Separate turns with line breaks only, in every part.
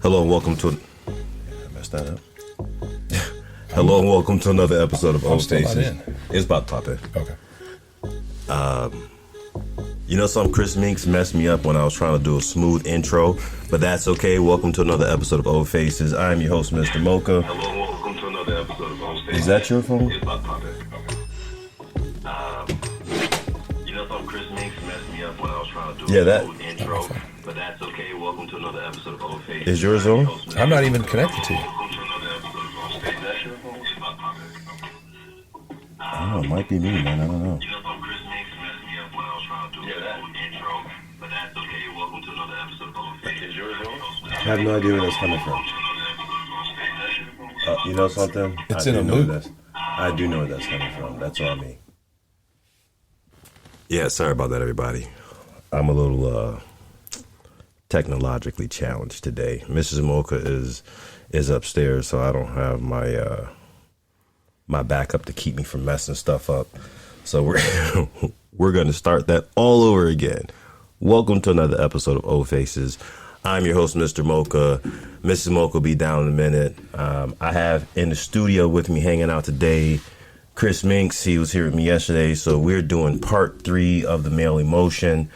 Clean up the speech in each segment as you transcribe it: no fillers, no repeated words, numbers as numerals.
Hello and welcome to. I messed that up. Hello and welcome to another episode of Old Faces. It's about to pop in.
Okay.
You know, some Chris Minks messed me up when I was trying to do a smooth intro, but that's okay. Welcome to another episode of Old Faces. I'm your host, Mr. Mocha.
Hello and welcome to another episode of Old Faces.
Is that your phone?
It's about to pop in. You know, some Chris Minks messed me up when I was trying to do a smooth intro, but that's okay. Welcome to another episode of Old Faces.
Is yours on?
I'm not even connected to you.
Oh, it might be me, man. I don't know. I have no idea where that's coming from. You know something?
It's in a loop.
I do know where that's coming from. That's on me. Yeah, sorry about that, everybody. I'm a little technologically challenged today. Mrs. Mocha is upstairs, so I don't have my my backup to keep me from messing stuff up. So we're going to start that all over again. Welcome to another episode of Old Faces. I'm your host, Mr. Mocha. Mrs. Mocha will be down in a minute. I have in the studio with me hanging out today Chris Minks. He was here with me yesterday, so we're doing part 3 of the male emotion.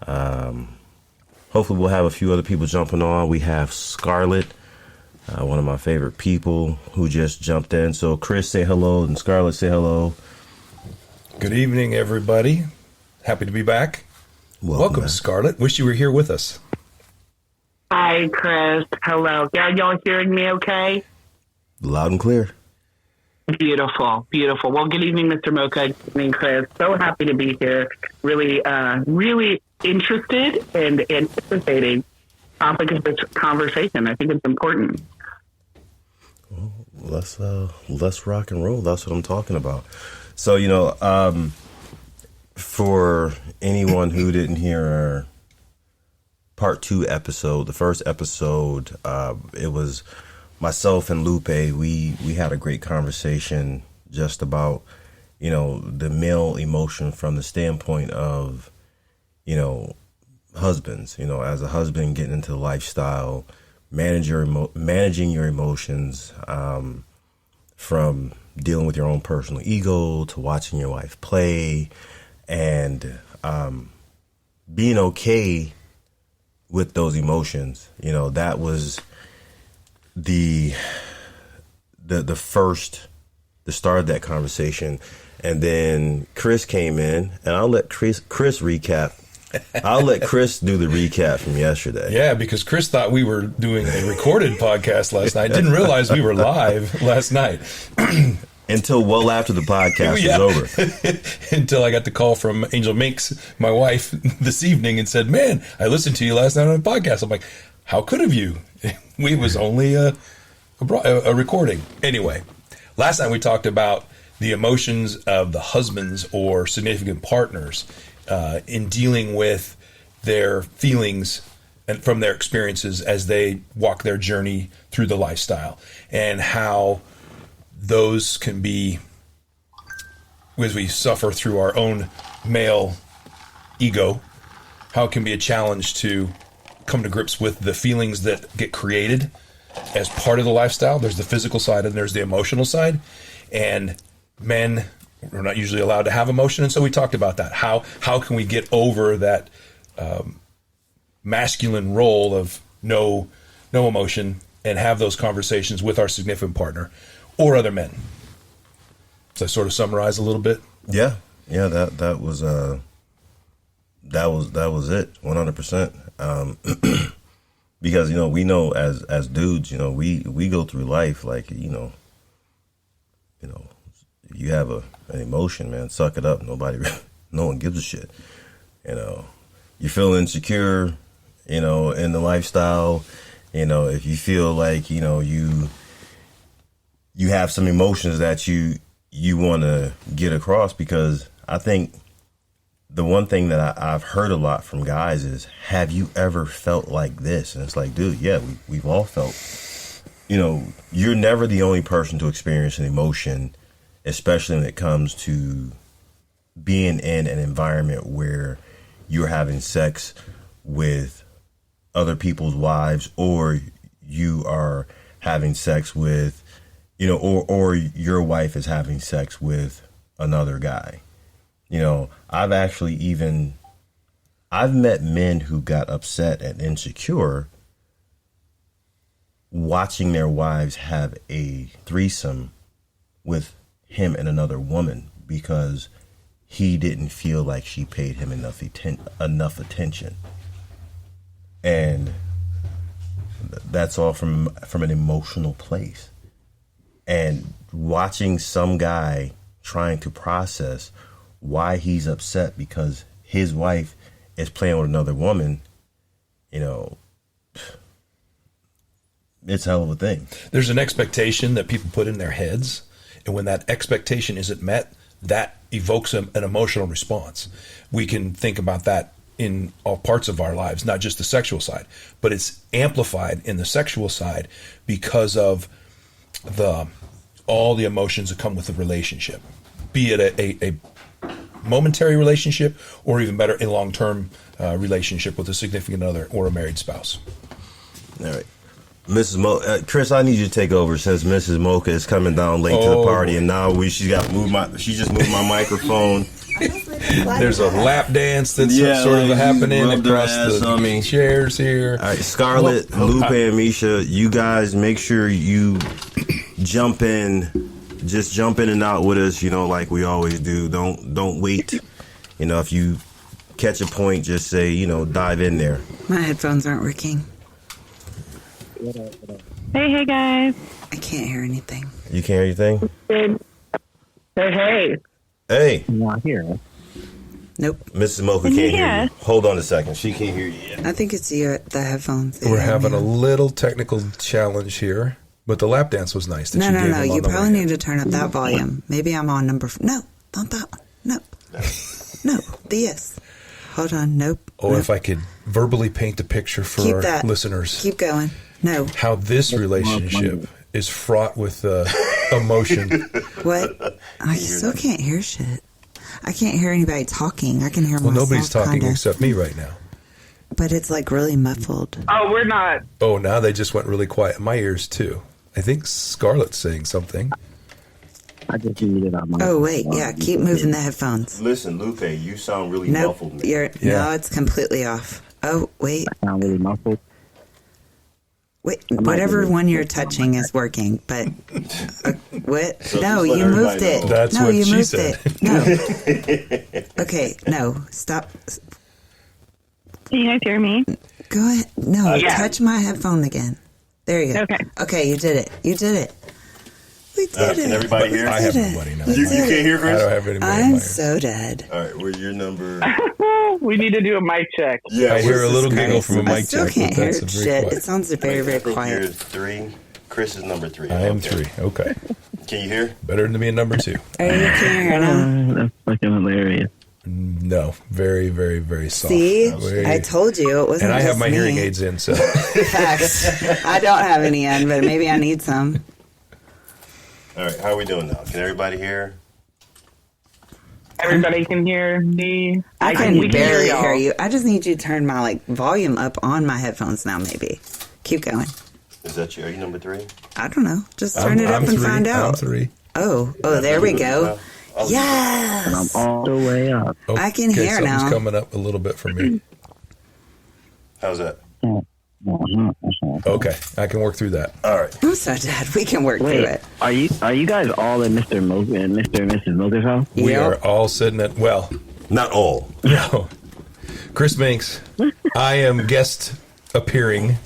Hopefully we'll have a few other people jumping on. We have Scarlett, one of my favorite people, who just jumped in. So Chris, say hello, and Scarlett, say hello.
Good evening, everybody. Happy to be back. Welcome, Scarlett. Wish you were here with us.
Hi, Chris. Hello. Y'all hearing me okay?
Loud and clear.
Beautiful, beautiful. Well, good evening, Mr. Mocha. Good evening, Chris. So happy to be here. Really, really interested and anticipating topic of this conversation. I think it's important.
Well, let's rock and roll. That's what I'm talking about. So, you know, for anyone who didn't hear our part 2 episode, the first episode, it was myself and Lupe. We had a great conversation just about, you know, the male emotion from the standpoint of, you know, husbands, you know, as a husband getting into the lifestyle, managing your emotions, from dealing with your own personal ego to watching your wife play and being okay with those emotions. You know, that was the start of that conversation. And then Chris came in, and I'll let Chris recap. I'll let Chris do the recap from yesterday.
Yeah, because Chris thought we were doing a recorded podcast last night. Didn't realize we were live last night.
Until well after the podcast was over.
Until I got the call from Angel Minks, my wife, this evening and said, "Man, I listened to you last night on a podcast." I'm like, "How could have you?" We was only a recording. Anyway, last night we talked about the emotions of the husbands or significant partners in dealing with their feelings and from their experiences as they walk their journey through the lifestyle, and how those can be, as we suffer through our own male ego, how it can be a challenge to come to grips with the feelings that get created as part of the lifestyle. There's the physical side and there's the emotional side. And men are not usually allowed to have emotion. And so we talked about that. How can we get over that masculine role of no emotion and have those conversations with our significant partner or other men? So I sort of summarize a little bit.
Yeah. That was it, 100%. Because, you know, we know as dudes, you know, we go through life like, you know, you have an emotion, man, suck it up. No one gives a shit. You know, you feel insecure, you know, in the lifestyle. You know, if you feel like, you know, you have some emotions that you want to get across, because I think the one thing that I've heard a lot from guys is, have you ever felt like this? And it's like, dude, yeah, we've all felt, you know, you're never the only person to experience an emotion, especially when it comes to being in an environment where you're having sex with other people's wives, or you are having sex with, you know, or your wife is having sex with another guy. You know, I've met men who got upset and insecure watching their wives have a threesome with him and another woman because he didn't feel like she paid him enough attention. And that's all from an emotional place. And watching some guy trying to process why he's upset because his wife is playing with another woman, you know, it's a hell of a thing.
There's an expectation that people put in their heads, and when that expectation isn't met, that evokes an emotional response. We can think about that in all parts of our lives, not just the sexual side, but it's amplified in the sexual side because of all the emotions that come with the relationship, be it a momentary relationship or even better, a long-term relationship with a significant other or a married spouse.
All right. Mrs. Chris, I need you to take over since Mrs. Mocha is coming down late to the party, and now she just moved my microphone.
There's a lap dance that's sort of happening across the chairs here.
All right, Scarlett, Lupe, and Misha, you guys make sure you jump in and out with us, you know, like we always do. Don't wait. You know, if you catch a point, just say, you know, dive in there.
My headphones aren't working.
Hey guys.
I can't hear anything.
You can't hear anything?
Hey.
Hey.
Not here.
Nope.
Mrs. Mocha can't hear you. Hold on a second. She can't hear you yet.
I think it's the headphones.
We're having a little technical challenge here, but the lap dance was nice.
No. You probably need to turn up that volume. Maybe I'm on number... No, not that one. Nope. No, this. Hold on. Nope.
Oh, if I could verbally paint a picture for our listeners.
Keep going. No.
How this relationship is fraught with emotion.
What? I still can't hear shit. I can't hear anybody talking. I can hear myself.
Well, nobody's talking
kinda.
except me right now.
But it's like really muffled.
Oh, we're not.
Oh, now they just went really quiet in my ears too. I think Scarlett's saying something.
I just muted on my.
Oh wait, yeah. Keep moving the headphones.
Listen, Lupe, you sound really muffled.
No, it's completely off. Oh wait.
I sound really muffled.
Wait, whatever one you're touching is working, but what?
So
no, you moved it.
That's
no,
what
you
she
moved
said.
it. No. Okay, no, stop.
Can you guys hear me?
Go ahead. No,
Yeah.
touch my headphone again. There you go.
Okay.
Okay, you did it. You did it. We did it.
Can everybody hear?
I have nobody now.
You can't hear,
I
Chris?
don't have anybody in
I'm
my ear.
so dead.
All right, well, your number...
We need to do a mic check.
Yeah,
I hear a little giggle
Christ.
from a mic
I still
check.
can't
but
hear
that's a very
shit.
quiet.
It sounds very, very
I think
quiet.
you're 3. Chris is number 3.
I am
Okay.
3. Okay.
Can you hear?
Better than being number 2.
Are you can't hear now?
That's fucking hilarious.
No. Very, very, very soft.
See?
Very-
I told you it wasn't
And I have
just
my
me.
hearing aids in, so.
Facts. I don't have any in, but maybe I need some.
All right, how are we doing now? Can everybody hear?
Everybody can hear me.
I can
we
barely
y'all.
hear you. I just need you to turn my volume up on my headphones now. Maybe. Keep going.
Is that you? Are you number 3?
I don't know. Just turn it up and
3.
find
I'm
out.
3.
Oh, there we go.
Oh,
I'm
Yes.
all the way up.
I can hear
something's
now.
coming up a little bit for me.
How's that?
Okay, I can work through that.
All right.
I'm so dead. We can work through
Wait,
it.
are you guys all in Mr. Mocha and Mr. and Mrs. Mocha's house?
We
Yep.
are all sitting at, well,
Not all.
no. Chris Minks, I am guest appearing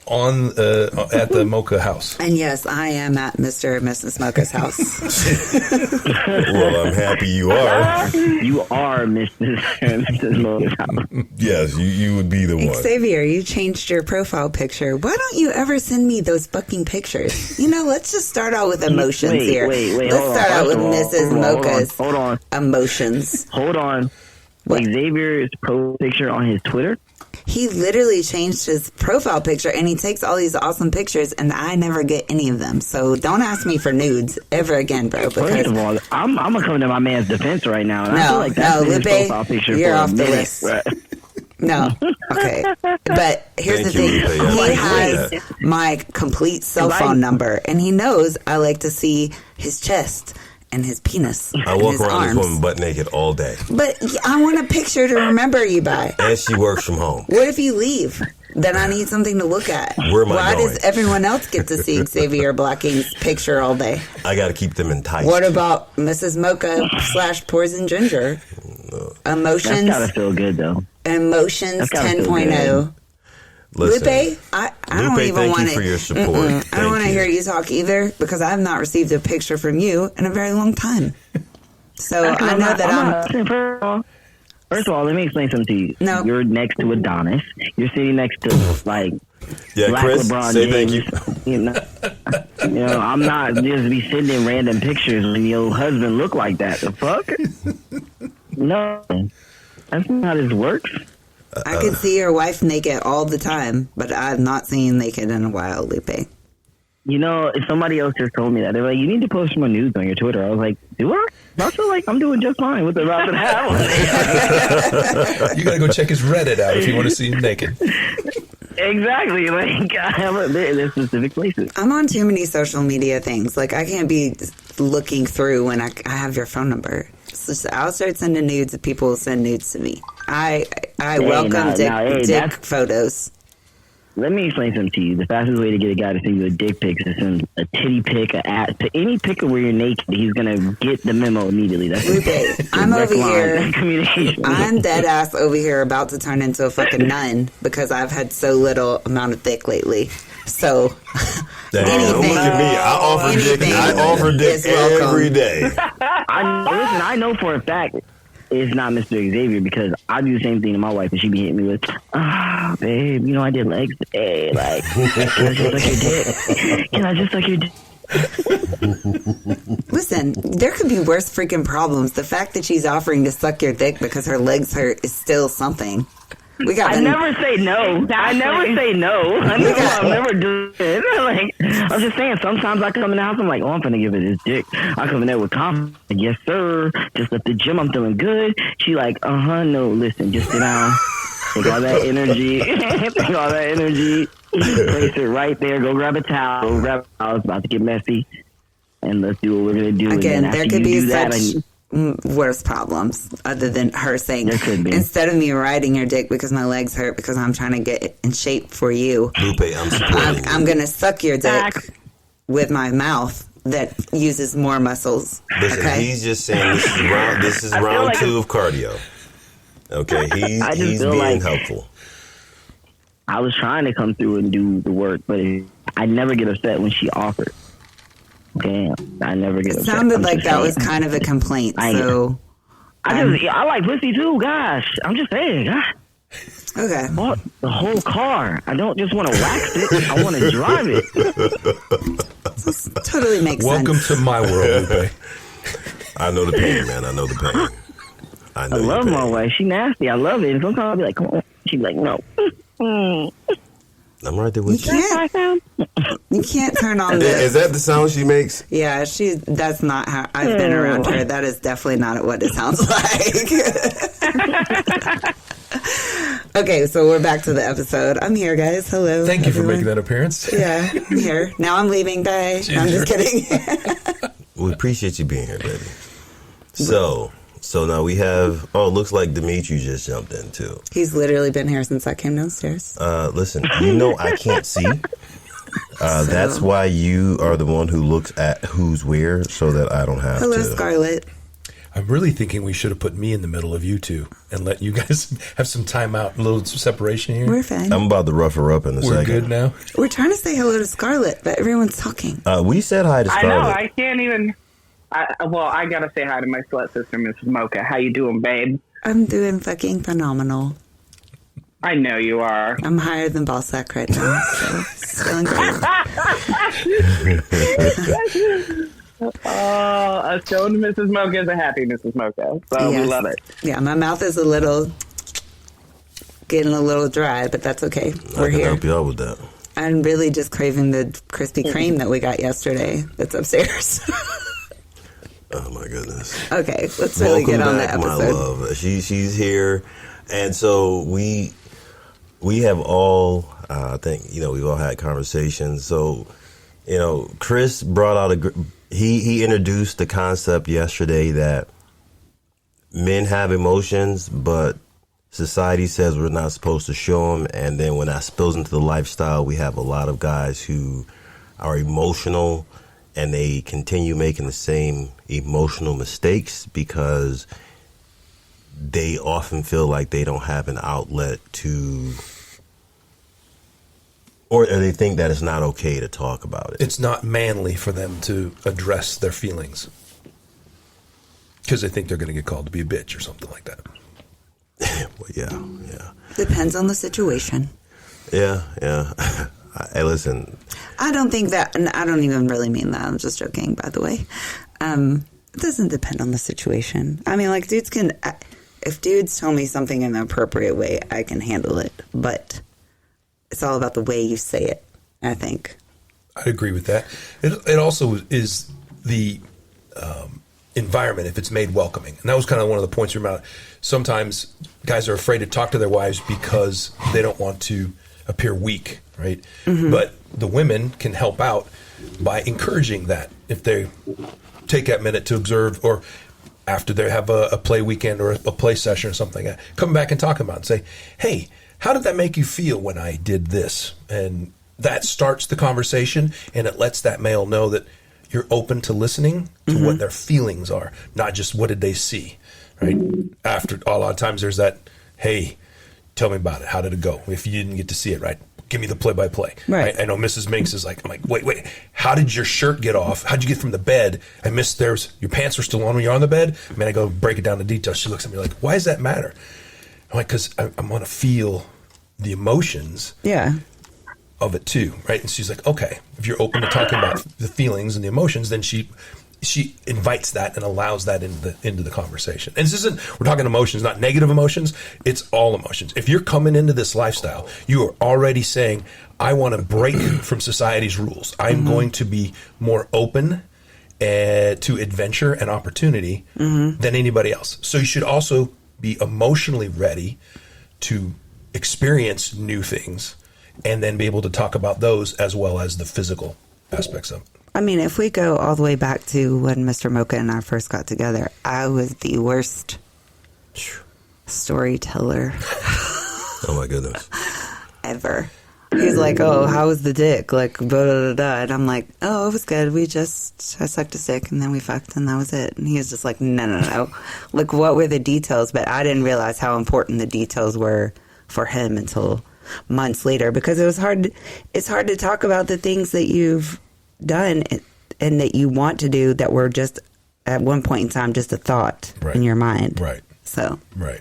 on at the Mocha house.
And yes, I am at Mr. and Mrs. Mocha's house.
Well, I'm happy you are.
You are Mrs. and Mrs. Mocha's house.
Yes, you would be the one.
Xavier, you changed your profile picture. Why don't you ever send me those fucking pictures? You know, let's just start out with emotions here.
Wait,
Let's
hold on.
start out
First
with
of all,
Mrs. Mocha's
Hold on.
emotions.
Hold on.
What?
Xavier's profile picture on his Twitter?
He literally changed his profile picture and he takes all these awesome pictures and I never get any of them. So don't ask me for nudes ever again, bro.
First of
Because
all, I'm going to come to my man's defense right now. And I feel like that's been his
Lupe,
profile picture
you're
for
off
a
the
minute.
list.
Right?
no, okay. But here's
Thank
the
you,
thing.
Lupe. I
He
appreciate
has
that.
my complete cell phone number, and he knows I like to see his chest and his penis
I
and
walk
his
around
arms.
this woman butt naked all day.
But I want a picture to remember you by.
And she works from home.
What if you leave? Then I need something to look at.
Where am I
Why
going?
does everyone else get to see Xavier Blocking's picture all day?
I got to keep them enticed.
What about Mrs. Mocha / Poison Ginger? Emotions.
That's gotta feel good though.
Emotions
That's gotta feel
10.0.
Listen,
Lupe, I don't
Lupe,
even
thank
want
you for your support.
I
Thank
don't want to
you.
hear you talk either because I have not received a picture from you in a very long time. So I know that
First of all, let me explain something to you.
No.
You're next to Adonis. You're sitting next to like
Yeah,
Black
Chris,
LeBron
say
James.
thank you.
You know, I'm not just be sitting in random pictures when your husband look like that. The fuck? No, that's not how this works.
I could see your wife naked all the time, but I've not seen you naked in a while, Lupe.
You know, if somebody else just told me that, they're like, you need to post more nudes on your Twitter. I was like, do I? I feel like I'm doing just fine with the about to have.
You gotta go check his Reddit out if you want to see him naked.
Exactly. Like, I have there's specific places.
I'm on too many social media things. Like, I can't be looking through when I have your phone number. So I'll start sending nudes and people will send nudes to me. I welcome dick photos.
Let me explain something to you. The fastest way to get a guy to send you a dick pic is to send a titty pic, a ass, to any pic where you're naked. He's gonna get the memo immediately. That's
Lupe, I'm over here.
Communication.
I'm dead ass over here about to turn into a fucking nun because I've had so little amount of dick lately. So
Damn, look at me. I offer dick
is welcome.
every day.
I know for a fact it's not Mr. Xavier because I do the same thing to my wife and she be hitting me with, babe, you know, I did legs today. Like, can I just suck your dick? Can I just suck your dick?
Listen, there could be worse freaking problems. The fact that she's offering to suck your dick because her legs hurt is still something.
I never say no. I never say no. I'll never do it. Like, I'm just saying, sometimes I come in the house, I'm like, I'm going to give it his dick. I come in there with confidence. Like, yes, sir. Just at the gym, I'm feeling good. She like, no, listen, just sit down. Take all that energy. Place it right there. Go grab a towel. It's about to get messy. And let's do what we're going to do.
Again, there could be such worse problems other than her saying, instead of me riding your dick because my legs hurt because I'm trying to get in shape for you,
Lupe,
I'm going to suck your dick with my mouth that uses more muscles.
Listen,
okay?
he's just saying this is round like 2 of cardio. Okay, he's being helpful.
I was trying to come through and do the work, but I never get upset when she offered. Damn, I never get upset.
It sounded like that was kind of a complaint. So
I like pussy too. Gosh, I'm just saying. Gosh.
Okay.
I bought the whole car. I don't just want to wax it. I want to drive it.
This totally makes
Welcome
sense.
to my world, Lupe.
I know the pain, man. I know the pain. I
love my wife. She nasty. I love it. And sometimes I'll be like, come on. She'd be like, no.
I'm right there with you.
You can't turn on the...
Is that the sound she makes?
Yeah, that's not how... I've been around her. That is definitely not what it sounds like. Okay, so we're back to the episode. I'm here, guys. Hello.
Thank you for making that appearance.
Yeah, I'm here. Now I'm leaving. Bye. No, I'm just kidding.
We appreciate you being here, baby. So now we have... Oh, it looks like Dimitri just jumped in, too.
He's literally been here since I came downstairs.
Listen, I can't see. That's why you are the one who looks at who's where so that I don't have to.
Hello, Scarlett.
I'm really thinking we should have put me in the middle of you two and let you guys have some time out, a little separation here.
We're fine.
I'm about to rough her up in a second.
We're good now?
We're trying to say hello to Scarlett, but everyone's talking.
We said hi to Scarlett.
I know. I can't even... I got to say hi to my slut sister, Mrs. Mocha. How you doing, babe?
I'm doing fucking phenomenal.
I know you are.
I'm higher than Ballsack right now, so it's feeling great.
A stoned Mrs. Mocha is a happy Mrs. Mocha. So we love it.
Yeah, my mouth is getting a little dry, but that's okay. We're
I can
here.
help you out with that.
I'm really just craving the Krispy Kreme that we got yesterday that's upstairs.
Oh, my goodness.
Okay, let's really get on the episode.
My love. She's here. And so we have all, I think, we've all had conversations. So, Chris brought out he introduced the concept yesterday that men have emotions, but society says we're not supposed to show them. And then when that spills into the lifestyle, we have a lot of guys who are emotional and they continue making the same emotional mistakes because they often feel like they don't have an outlet to, or they think that it's not okay to talk about it.
It's not manly for them to address their feelings because they think they're going to get called to be a bitch or something like that.
Well, yeah.
Depends on the situation.
Yeah. Hey, listen.
I don't think that, and I don't even really mean that. I'm just joking, by the way. It doesn't depend on the situation. I mean, like, if dudes tell me something in an appropriate way, I can handle it. But it's all about the way you say it, I think.
I agree with that. It also is the environment, if it's made welcoming. And that was kind of one of the points we were about. Sometimes guys are afraid to talk to their wives because they don't want to appear weak, right? Mm-hmm. But the women can help out by encouraging that if they take that minute to observe, or after they have a play weekend or a play session or something like that, come back and talk about it and say, hey, how did that make you feel when I did this? And that starts the conversation, and it lets that male know that you're open to listening to what their feelings are, not just what did they see, right? After a lot of times there's that, hey, tell me about it. How did it go? If you didn't get to see it, right? Give me the play-by-play. Right. I know Mrs. Minx is like, I'm like, wait, how did your shirt get off? How'd you get from the bed? I missed your pants were still on when you're on the bed. I mean, I go break it down to details. She looks at me like, why does that matter? I'm like, because I want to feel the emotions of it too, right? And she's like, okay, if you're open to talking about the feelings and the emotions, then she invites that and allows that into the conversation. And this isn't, we're talking emotions, not negative emotions. It's all emotions. If you're coming into this lifestyle, you are already saying, I want to break from society's rules. I'm going to be more open to adventure and opportunity than anybody else. So you should also be emotionally ready to experience new things and then be able to talk about those as well as the physical aspects of it.
I mean, if we go all the way back to when Mr. Mocha and I first got together, I was the worst storyteller.
Oh, my goodness.
Ever. He's like, oh, how was the dick? Like, blah, blah, blah, blah. And I'm like, oh, it was good. I sucked his dick and then we fucked and that was it. And he was just like, no. Like, what were the details? But I didn't realize how important the details were for him until months later, because it's hard to talk about the things that you've done and that you want to do that were just at one point in time just a thought in your mind.
Right.
So.
Right.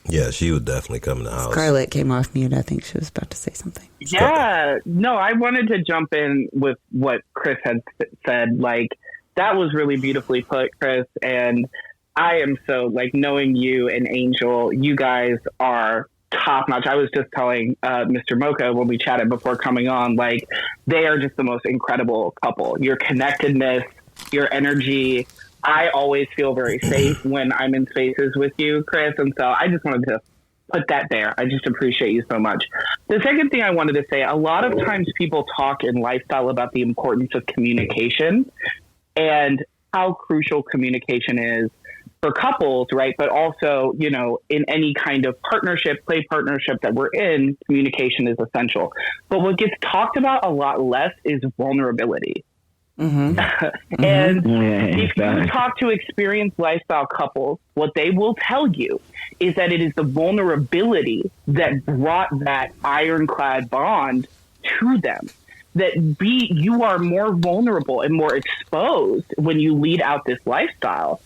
Yeah, she would definitely come in the house.
Scarlett came off mute. I think she was about to say something.
Yeah. No, I wanted to jump in with what Chris had said. Like, that was really beautifully put, Chris. And I am so, like, knowing you and Angel, you guys are top notch. I was just telling Mr. Mocha when we chatted before coming on, like, they are just the most incredible couple. Your connectedness, your energy. I always feel very safe when I'm in spaces with you, Chris. And so I just wanted to put that there. I just appreciate you so much. The second thing I wanted to say, a lot of times people talk in lifestyle about the importance of communication and how crucial communication is for couples, right? But also, you know, in any kind of partnership, play partnership that we're in, communication is essential. But what gets talked about a lot less is vulnerability. And if you talk to experienced lifestyle couples, what they will tell you is that it is the vulnerability that brought that ironclad bond to them. That you are more vulnerable and more exposed when you lead out this lifestyle.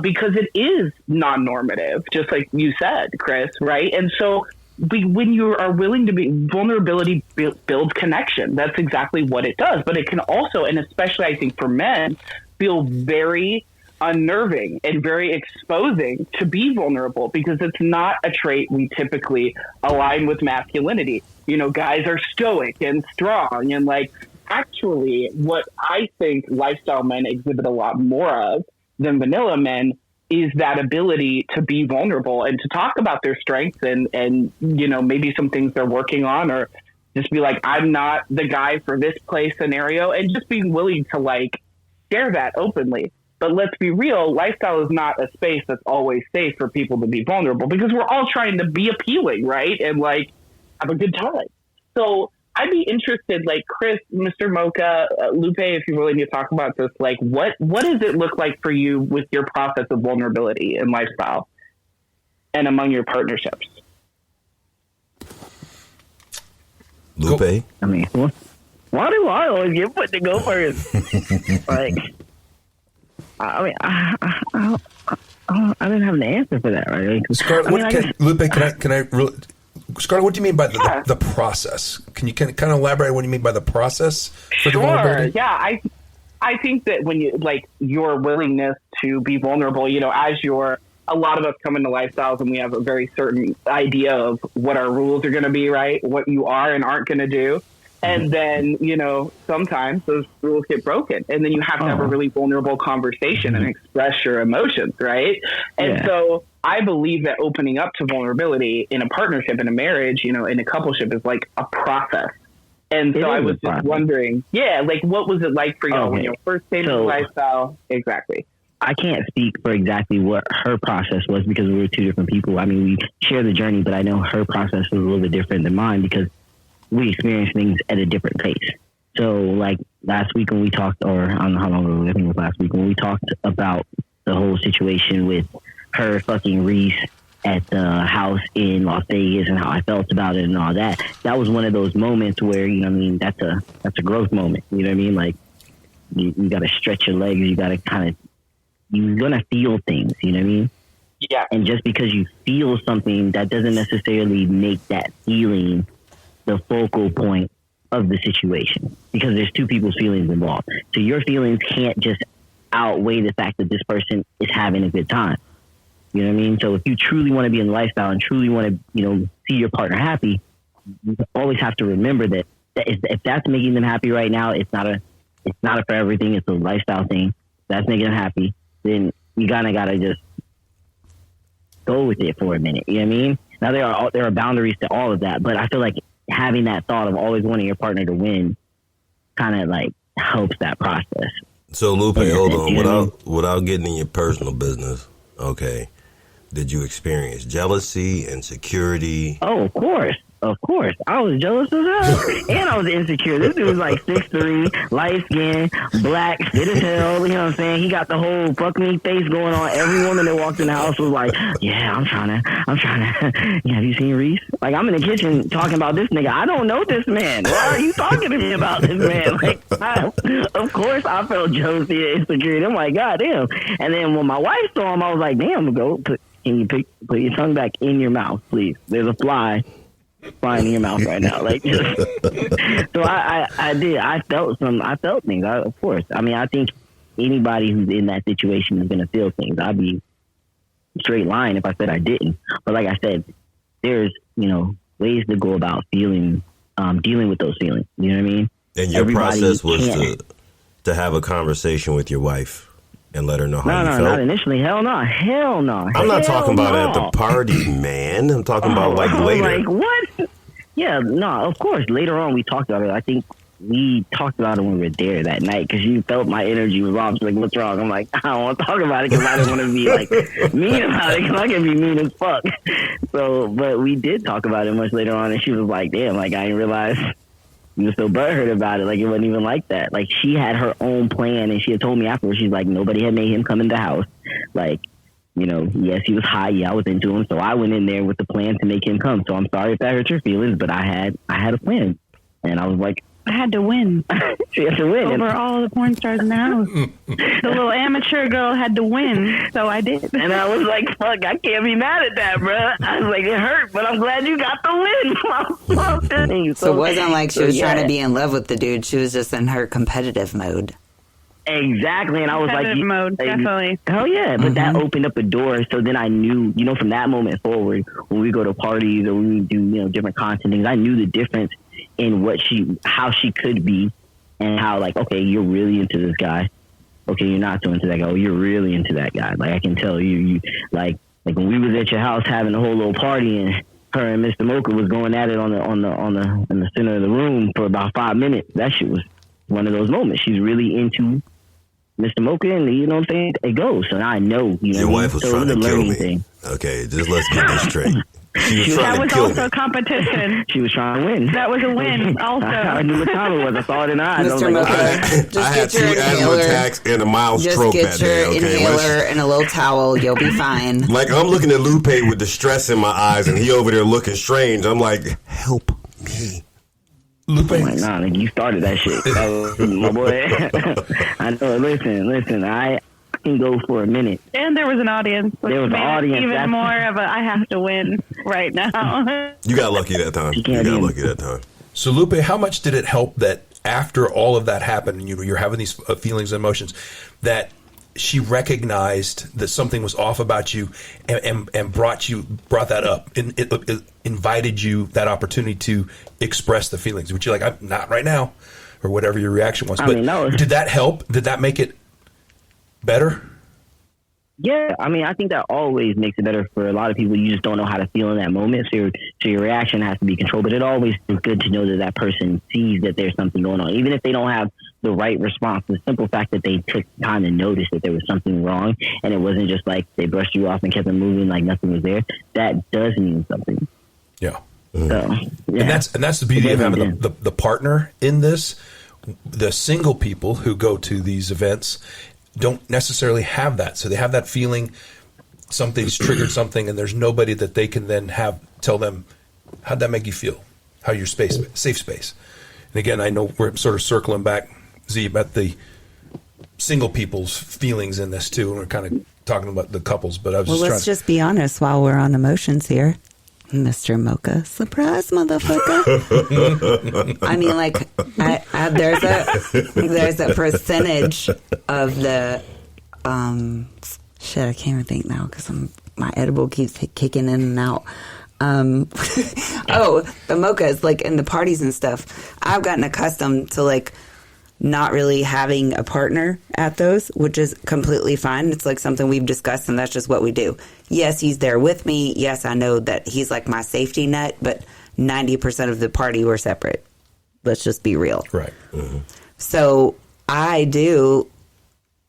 Because it is non-normative, just like you said, Chris, right? And so when you are willing to be, vulnerability builds connection. That's exactly what it does. But it can also, and especially I think for men, feel very unnerving and very exposing to be vulnerable, because it's not a trait we typically align with masculinity. You know, guys are stoic and strong, and like, actually what I think lifestyle men exhibit a lot more of than vanilla men is that ability to be vulnerable and to talk about their strengths and you know, maybe some things they're working on, or just be like, I'm not the guy for this play scenario, and just being willing to like share that openly. But let's be real, lifestyle is not a space that's always safe for people to be vulnerable, because we're all trying to be appealing, right? And like have a good time. So I'd be interested, like Chris, Mr. Mocha, Lupe, if you're willing to talk about this, like what does it look like for you with your process of vulnerability and lifestyle and among your partnerships?
Lupe?
I mean, why do I always get put to go first? Like, I mean, I didn't have an answer for that, right?
Scarlett, Lupe, can I really, Scarlett, what do you mean by the process? Can you kind of elaborate what you mean by the process for the vulnerability?
Yeah, I think that when you like your willingness to be vulnerable, you know, as a lot of us come into lifestyles and we have a very certain idea of what our rules are going to be, right? What you are and aren't going to do. And then, you know, sometimes those rules get broken, and then you have to have a really vulnerable conversation and express your emotions, right? And so I believe that opening up to vulnerability in a partnership, in a marriage, you know, in a coupleship is like a process. And so I was just wondering, like, what was it like for you when you first came into lifestyle? Exactly.
I can't speak for exactly what her process was, because we were two different people. I mean, we share the journey, but I know her process was a little bit different than mine, because we experience things at a different pace. So like last week when we talked, or I don't know how long ago, I think it was last week, when we talked about the whole situation with her fucking Reese at the house in Las Vegas and how I felt about it and all that, that was one of those moments where, you know what I mean, that's a growth moment. You know what I mean? Like you got to stretch your legs. You got to kind of, you're going to feel things, you know what I mean?
Yeah.
And just because you feel something, that doesn't necessarily make that feeling the focal point of the situation, because there's two people's feelings involved. So your feelings can't just outweigh the fact that this person is having a good time. You know what I mean? So if you truly want to be in the lifestyle and truly want to, you know, see your partner happy, you always have to remember that if that's making them happy right now, it's not a forever thing. It's a lifestyle thing. If that's making them happy, then you kind of got to just go with it for a minute. You know what I mean? Now there are boundaries to all of that, but I feel like having that thought of always wanting your partner to win kind of like helps that process.
So Lupe, hold on, without getting in your personal business, okay, did you experience jealousy, insecurity?
Oh, of course. I was jealous as hell. And I was insecure. This dude was like 6'3", light skin, black, fit as hell. You know what I'm saying? He got the whole fuck me face going on. Every woman that walked in the house was like, yeah, I'm trying to. Yeah, have you seen Reese? Like, I'm in the kitchen talking about this nigga. I don't know this man. Why are you talking to me about this man? Like, of course I felt jealousy and insecurity. I'm like, God damn. And then when my wife saw him, I was like, damn, can you put your tongue back in your mouth, please? There's a flying in your mouth right now. Like, just, so I felt things. Of course. I mean, I think anybody who's in that situation is going to feel things. I'd be straight lying if I said I didn't. But like I said, there's, you know, ways to go about dealing with those feelings. You know what I mean?
And your process was to have a conversation with your wife and let her know how you felt?
No, not initially. Hell no.
I'm not talking about at the party, man. I'm talking about like later.
Like, what? Yeah, no, of course. Later on, we talked about it. I think we talked about it when we were there that night, because you felt my energy was off. She's like, what's wrong? I'm like, I don't want to talk about it because I don't want to be like mean about it, because I can be mean as fuck. So, but we did talk about it much later on, and she was like, damn, like, I didn't realize you were so butthurt about it. Like, it wasn't even like that. Like, she had her own plan, and she had told me afterwards, she's like, nobody had made him come in the house. Like, you know, yes, he was high. Yeah, I was into him. So I went in there with the plan to make him come. So I'm sorry if that hurt your feelings, but I had a plan. And I was like,
I had to win.
She had to win.
Over all the porn stars in the house. The little amateur girl had to win, so I did.
And I was like, fuck, I can't be mad at that, bro. I was like, it hurt, but I'm glad you got the win.
So it wasn't like she was trying to be in love with the dude. She was just in her competitive mode.
Exactly. And I was like,
mode, definitely.
Hell yeah. But that opened up a door. So then I knew, you know, from that moment forward, when we go to parties or we do, you know, different content things, I knew the difference in how she could be, and how, like, okay, you're really into this guy. okay, you're not so into that guy. Oh, you're really into that guy. Like, I can tell you like when we was at your house having a whole little party and her and Mr. Mocha was going at it in the center of the room for about 5 minutes. That shit was one of those moments. She's really into Mr. Mocha, and you know what I'm saying? It goes. So now I know. You know,
your wife was trying to kill me.
Thing.
Okay, just let's get this straight. She was trying
That
to
was
kill
also
me.
a competition.
She was trying to win.
That was a win also.
I knew what time it was. I saw it in her eyes. I was
Mr.
like,
Mocha,
I had 2 asthma attacks and a mild
Just
stroke
get
that
your
day. Okay,
inhaler and a little towel. You'll be fine.
like I'm looking at Lupe with distress in my eyes, and he over there looking strange. I'm like, help me.
Lupe,
I'm like, nah, nigga, you started that shit. That was, my boy. I know. Listen. I can go for a minute.
And there was an audience. Which
There was an
made it
audience.
Even more of a I have to win right now.
You got lucky that time.
So Lupe, how much did it help that after all of that happened, and you're having these feelings and emotions, that she recognized that something was off about you and brought that up and it invited you that opportunity to express the feelings, which you're like, I'm not right now, or whatever your reaction was. Did that help? Did that make it better?
Yeah, I mean, I think that always makes it better for a lot of people. You just don't know how to feel in that moment, so your reaction has to be controlled. But it always is good to know that person sees that there's something going on, even if they don't have the right response. The simple fact that they took time to notice that there was something wrong, and it wasn't just like they brushed you off and kept it moving like nothing was there. That does mean something.
Yeah.
So, yeah.
And that's the beauty of having the partner in this. The single people who go to these events don't necessarily have that. So they have that feeling something's triggered something, and there's nobody that they can then tell them, how'd that make you feel? How your safe space. And again, I know we're sort of circling back, Z, about the single people's feelings in this too. And we're kind of talking about the couples, but I was
let's just be honest while we're on emotions here. Mr. Mocha, surprise, motherfucker. I mean, like, there's a percentage of the, shit, I can't even think now because my edible keeps kicking in and out. The mochas, like, in the parties and stuff, I've gotten accustomed to, like, not really having a partner at those, which is completely fine. It's like something we've discussed, and that's just what we do. Yes, he's there with me. Yes, I know that he's like my safety net, but 90% of the party we're separate. Let's just be real.
Right.
Mm-hmm.
So I do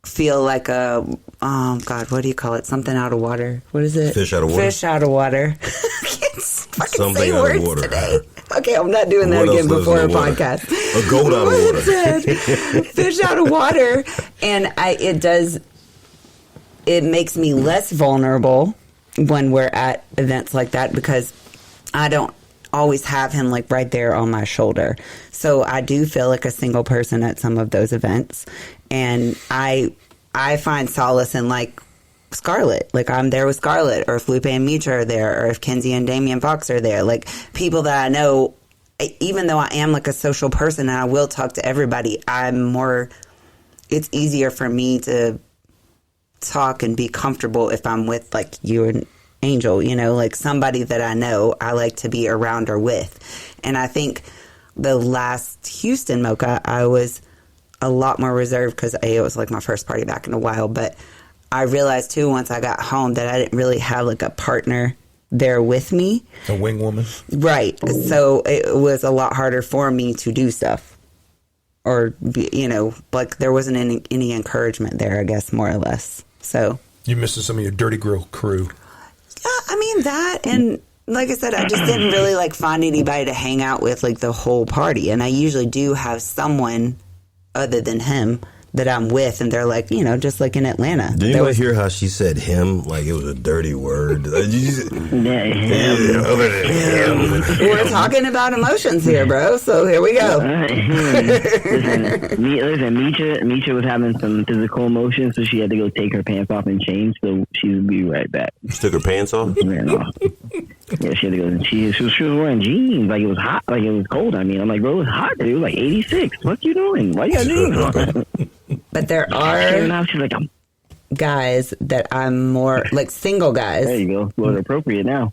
feel like what do you call it? Something out of water. What is it?
Fish out of water.
Fish out of water. I can't fucking
Something
say
out of
words
water.
today. Okay, I'm not doing that again before a podcast.
A goat out of water.
Fish out of water. And it makes me less vulnerable when we're at events like that because I don't always have him like right there on my shoulder. So I do feel like a single person at some of those events. And I find solace in like Scarlett. Like I'm there with Scarlett, or if Lupe and Mitra are there, or if Kenzie and Damian Fox are there. Like people that I know, even though I am like a social person and I will talk to everybody, it's easier for me to talk and be comfortable if I'm with like you and Angel, you know, like somebody that I know I like to be around or with. And I think the last Houston Mocha, I was a lot more reserved because it was like my first party back in a while. But I realized too, once I got home, that I didn't really have like a partner there with me.
A wing woman.
Right. So it was a lot harder for me to do stuff. Or, you know, like there wasn't any encouragement there, I guess, more or less. So
You're missing some of your Dirty Girl crew.
Yeah, I mean that, and like I said, I just didn't really like find anybody to hang out with like the whole party. And I usually do have someone other than him that I'm with, and they're like, you know, just like in Atlanta.
Did you hear how she said him like it was a dirty word?
Other than
him.
We're talking about emotions here, bro. So here we go.
Listen, Misha was having some physical emotions, so she had to go take her pants off and change. So she would be right back.
She took her pants off?
Ran off. Yeah, she had to go. And she was wearing jeans, like it was hot, like it was cold. I mean, I'm like, bro, it was hot, dude. Like 86. What you doing? Why you got jeans on?
But there are guys that I'm more like single guys.
There you go. Well, appropriate now.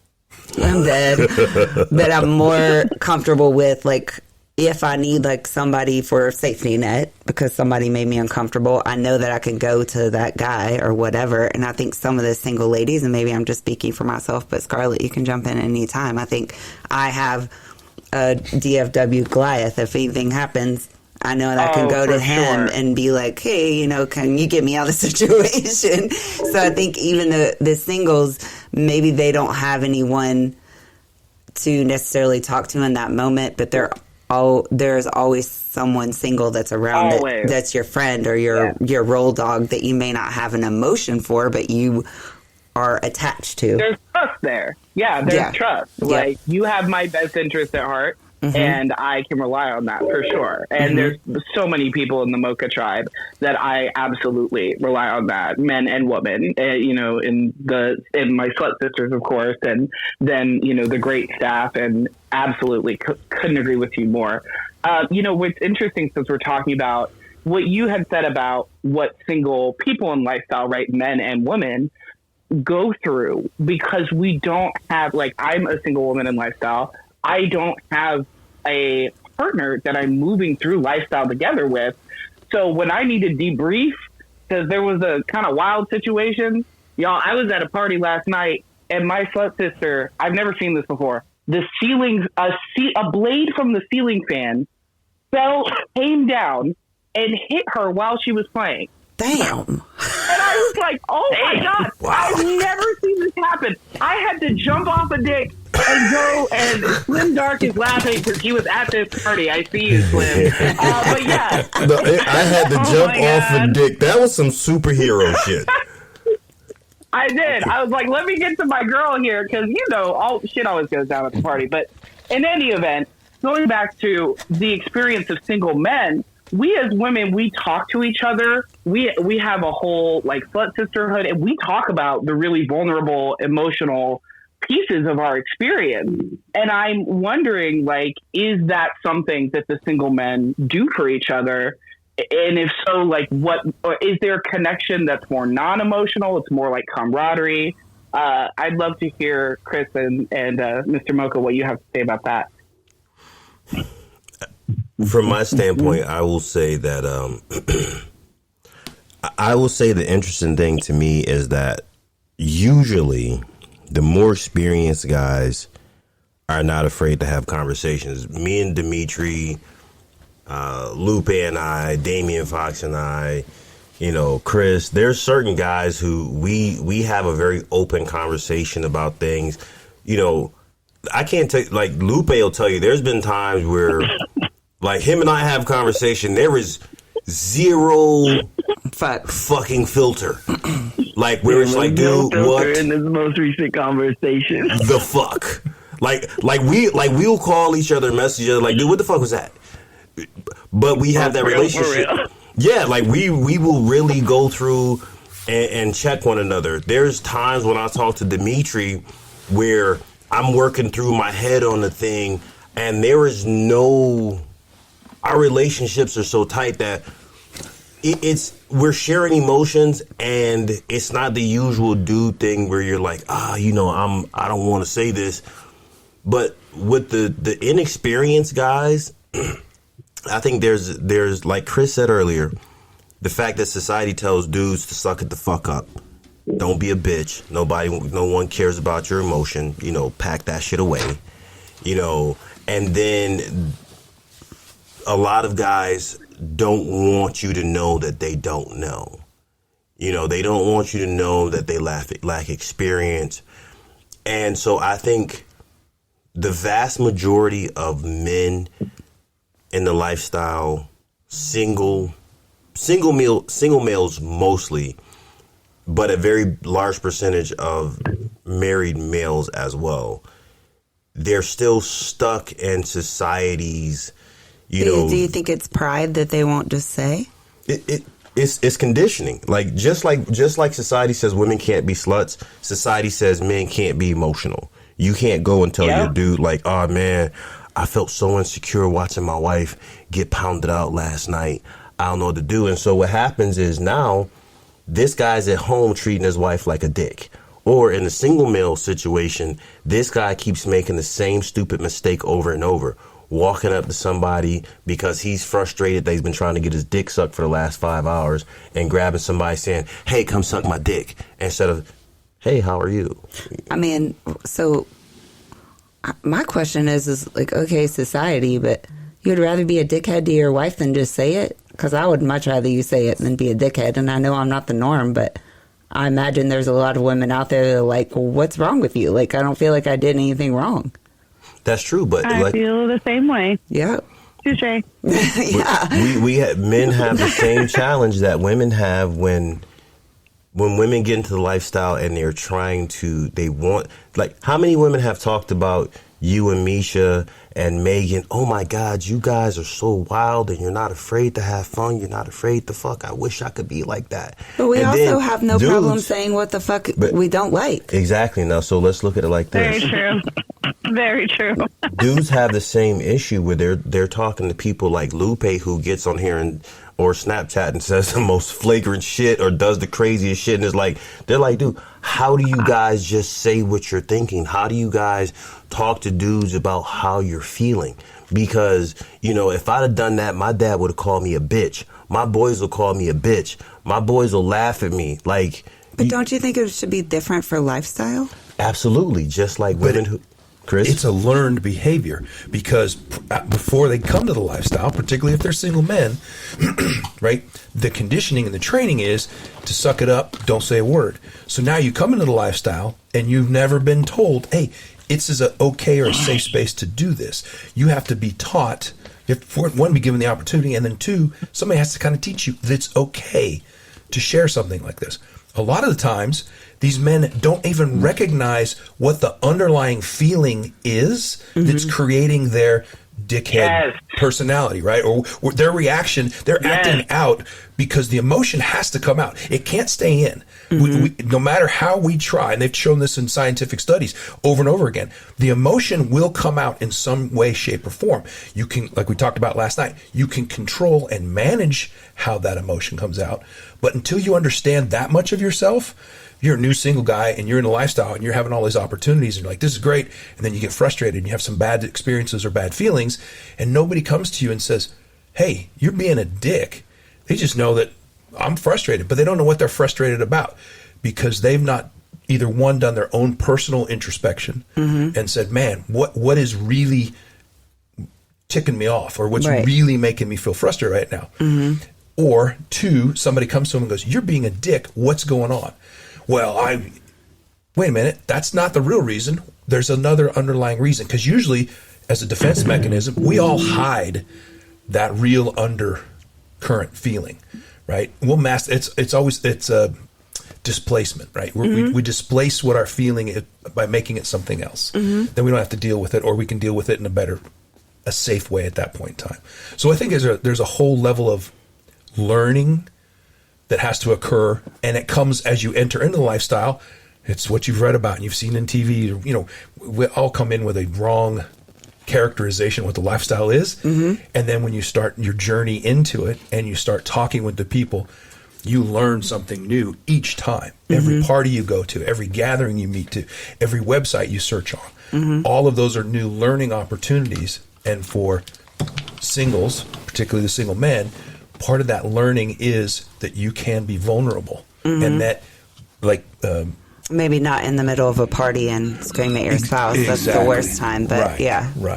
I'm dead. That I'm more comfortable with, like if I need like somebody for a safety net because somebody made me uncomfortable, I know that I can go to that guy or whatever. And I think some of the single ladies, and maybe I'm just speaking for myself, but Scarlett, you can jump in any time. I think I have a DFW Goliath. If anything happens, I know that I can go to him and be like, hey, you know, can you get me out of the situation? So I think even the singles, maybe they don't have anyone to necessarily talk to in that moment, but there's always someone single that's around that's your friend or your roll dog that you may not have an emotion for, but you are attached to.
There's trust there. Yeah, there's trust. Like, you have my best interest at heart, and I can rely on that for sure. And there's so many people in the Mocha tribe that I absolutely rely on that, men and women, you know, in my slut sisters, of course, and then, you know, the great staff, and absolutely couldn't agree with you more. You know, what's interesting, since we're talking about what you had said about what single people in lifestyle, right, men and women, go through, because we don't have, like, I'm a single woman in lifestyle. I don't have a partner that I'm moving through lifestyle together with. So when I need to debrief, because there was a kind of wild situation, y'all, I was at a party last night, and my slut sister, I've never seen this before, the ceiling, a blade from the ceiling fan came down and hit her while she was playing.
Damn.
And I was like, oh my God, I've never seen this happen. I had to jump off a dick and go, and Slim Dark is laughing because he was at this party. I see you, Slim. But yeah.
I had to jump off a dick. That was some superhero shit.
I did. I was like, let me get to my girl here, because, you know, all shit always goes down at the party. But in any event, going back to the experience of single men, we as women, we talk to each other. We have a whole like slut sisterhood, and we talk about the really vulnerable, emotional pieces of our experience. And I'm wondering, like, is that something that the single men do for each other? And if so, like, what, or is there a connection that's more non-emotional? It's more like camaraderie. I'd love to hear, Chris and Mr. Mocha, what you have to say about that.
From my standpoint, I will say that the interesting thing to me is that usually the more experienced guys are not afraid to have conversations. Me and Dimitri, Lupe and I, Damian Fox and I, you know, Chris, there's certain guys who we have a very open conversation about things. You know, I can't tell, like, Lupe will tell you, there's been times where like him and I have conversation, there is zero fucking filter. Like, where it's like, dude, what
in this most recent conversation?
The fuck? Like we'll call each other, message each other, like, dude, what the fuck was that? But we have that relationship. Yeah, like we will really go through and check one another. There's times when I talk to Dimitri where I'm working through my head on the thing, and there is no, our relationships are so tight that we're sharing emotions, and it's not the usual dude thing where you're like, you know, I don't want to say this. But with the inexperienced guys, I think there's like Chris said earlier, the fact that society tells dudes to suck it the fuck up. Don't be a bitch. No one cares about your emotion. You know, pack that shit away. You know, and then a lot of guys don't want you to know that they don't know. You know, they don't want you to know that they lack experience. And so I think the vast majority of men in the lifestyle, single males mostly, but a very large percentage of married males as well, they're still stuck in society's, you know.
Do you think it's pride that they won't just say?
It's conditioning. Like just like society says women can't be sluts, society says men can't be emotional. You can't go and tell your dude, like, oh man, I felt so insecure watching my wife get pounded out last night. I don't know what to do. And so what happens is now this guy's at home treating his wife like a dick. Or in a single male situation, this guy keeps making the same stupid mistake over and over. walking up to somebody because he's frustrated that he's been trying to get his dick sucked for the last 5 hours and grabbing somebody saying, hey, come suck my dick, instead of, hey, how are you?
I mean, so my question is like, okay, society, but you'd rather be a dickhead to your wife than just say it? Because I would much rather you say it than be a dickhead. And I know I'm not the norm, but I imagine there's a lot of women out there that are like, well, what's wrong with you? Like, I don't feel like I did anything wrong.
That's true, but
I feel the same way.
Yeah.
Touché.
Yeah.
Men have the same challenge that women have when women get into the lifestyle and they're trying to, they want, like, how many women have talked about you and Misha and Megan? Oh my God, you guys are so wild and you're not afraid to have fun. You're not afraid to fuck. I wish I could be like that.
But we
and
also have no problem saying what the fuck we don't like.
Exactly. Now, so let's look at it like this.
Very true. Very true.
Dudes have the same issue where they're talking to people like Lupe, who gets on here or Snapchat and says the most flagrant shit or does the craziest shit, and it's like, they're like, dude, how do you guys just say what you're thinking? How do you guys talk to dudes about how you're feeling? Because, you know, if I'd have done that, my dad would have called me a bitch. My boys will call me a bitch. My boys will laugh at me. Like,
but don't you think it should be different for lifestyle?
Absolutely. Just like women who... Chris?
It's a learned behavior, because before they come to the lifestyle, particularly if they're single men, right, the conditioning and the training is to suck it up, don't say a word. So now you come into the lifestyle and you've never been told, hey, it's an okay or a safe space to do this. You have to be taught. You have to, for one, be given the opportunity, and then two, somebody has to kind of teach you that it's okay to share something like this. A lot of the times, these men don't even recognize what the underlying feeling is that's creating their dickhead personality, right? Or their reaction, they're acting out because the emotion has to come out. It can't stay in. We, no matter how we try, and they've shown this in scientific studies over and over again, the emotion will come out in some way, shape, or form. You can, like we talked about last night, you can control and manage how that emotion comes out. But until you understand that much of yourself, you're a new single guy and you're in a lifestyle and you're having all these opportunities and you're like, this is great. And then you get frustrated and you have some bad experiences or bad feelings, and nobody comes to you and says, hey, you're being a dick. They just know that I'm frustrated, but they don't know what they're frustrated about, because they've not either one, done their own personal introspection and said, man, what is really ticking me off, or what's really making me feel frustrated right now? Or two, somebody comes to them and goes, you're being a dick. What's going on? Well, wait a minute. That's not the real reason. There's another underlying reason. Because usually, as a defense mechanism, we all hide that real undercurrent feeling, right? We'll mask. It's always displacement, right? We displace what our feeling is by making it something else. Then we don't have to deal with it, or we can deal with it in a safe way at that point in time. So I think there's a whole level of learning that has to occur, and it comes as you enter into the lifestyle. It's what you've read about and you've seen in TV. You know, we all come in with a wrong characterization of what the lifestyle is, and then when you start your journey into it and you start talking with the people, you learn something new each time. Every party you go to, every gathering you meet to, every website you search on, all of those are new learning opportunities. And for singles, particularly the single men, part of that learning is that you can be vulnerable, and that, like,
maybe not in the middle of a party and scream at your spouse. That's the worst time. But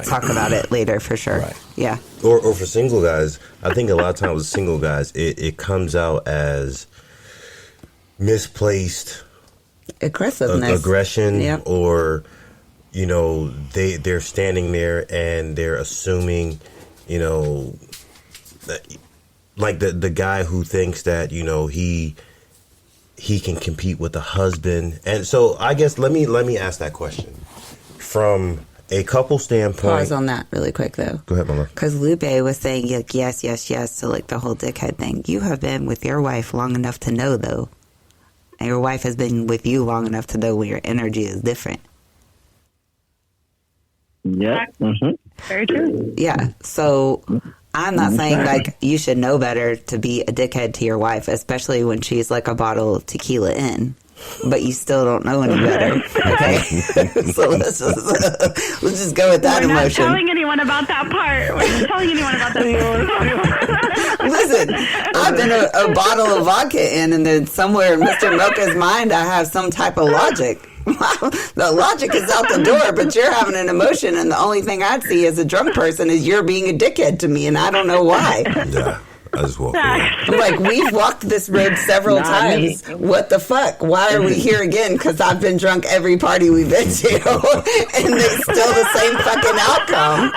talk about it later for sure. Yeah.
Or for single guys, I think a lot of times with single guys, it comes out as misplaced
aggressiveness,
aggression, or, you know, they're standing there and they're assuming, you know, like the guy who thinks that, you know, he can compete with the husband. And so I guess let me ask that question from a couple standpoint.
Pause on that really quick though.
Go ahead, Mama.
Because Lupe was saying like, yes to like the whole dickhead thing. You have been with your wife long enough to know though, and your wife has been with you long enough to know when your energy is different.
Yeah.
Very true.
Yeah. So I'm not saying like you should know better to be a dickhead to your wife, especially when she's like a bottle of tequila in. but you still don't know any better. Okay, so let's just go with that emotion.
We're not telling anyone about that part. We're not telling anyone about that.
Listen, I've been a bottle of vodka in, and then somewhere in Mr. Mocha's mind, I have some type of logic. The logic is out the door, but you're having an emotion, and the only thing I'd see as a drunk person is you're being a dickhead to me, and I don't know why.
Yeah. I just walked away.
I'm like, we've walked this road several times. What the fuck? Why are we here again? Because I've been drunk every party we've been to, and it's still the same fucking outcome.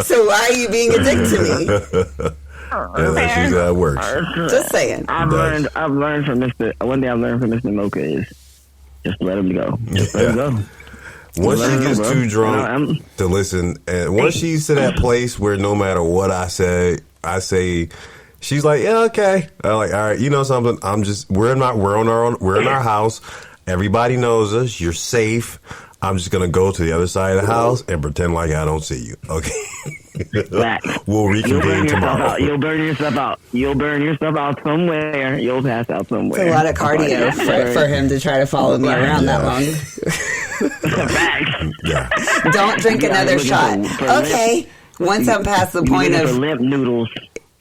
So why are you being a dick to me?
Yeah, that's usually how it works.
Just saying.
I've learned from Mr. One thing I've learned from Mr. Mocha is just let him go. Just let him go.
Once she gets too drunk to listen, and once she's to that place where no matter what I say, she's like, yeah, okay. I'm like, all right, you know something? We're in our house. Everybody knows us. You're safe. I'm just gonna go to the other side of the house and pretend like I don't see you. Okay. We'll reconvene tomorrow.
You'll burn yourself out. You'll burn yourself out somewhere. You'll pass out somewhere.
It's a lot of cardio for him to try to follow me around that long.
Yeah.
Don't drink another shot. Okay. Once I'm past the point of
limp noodles.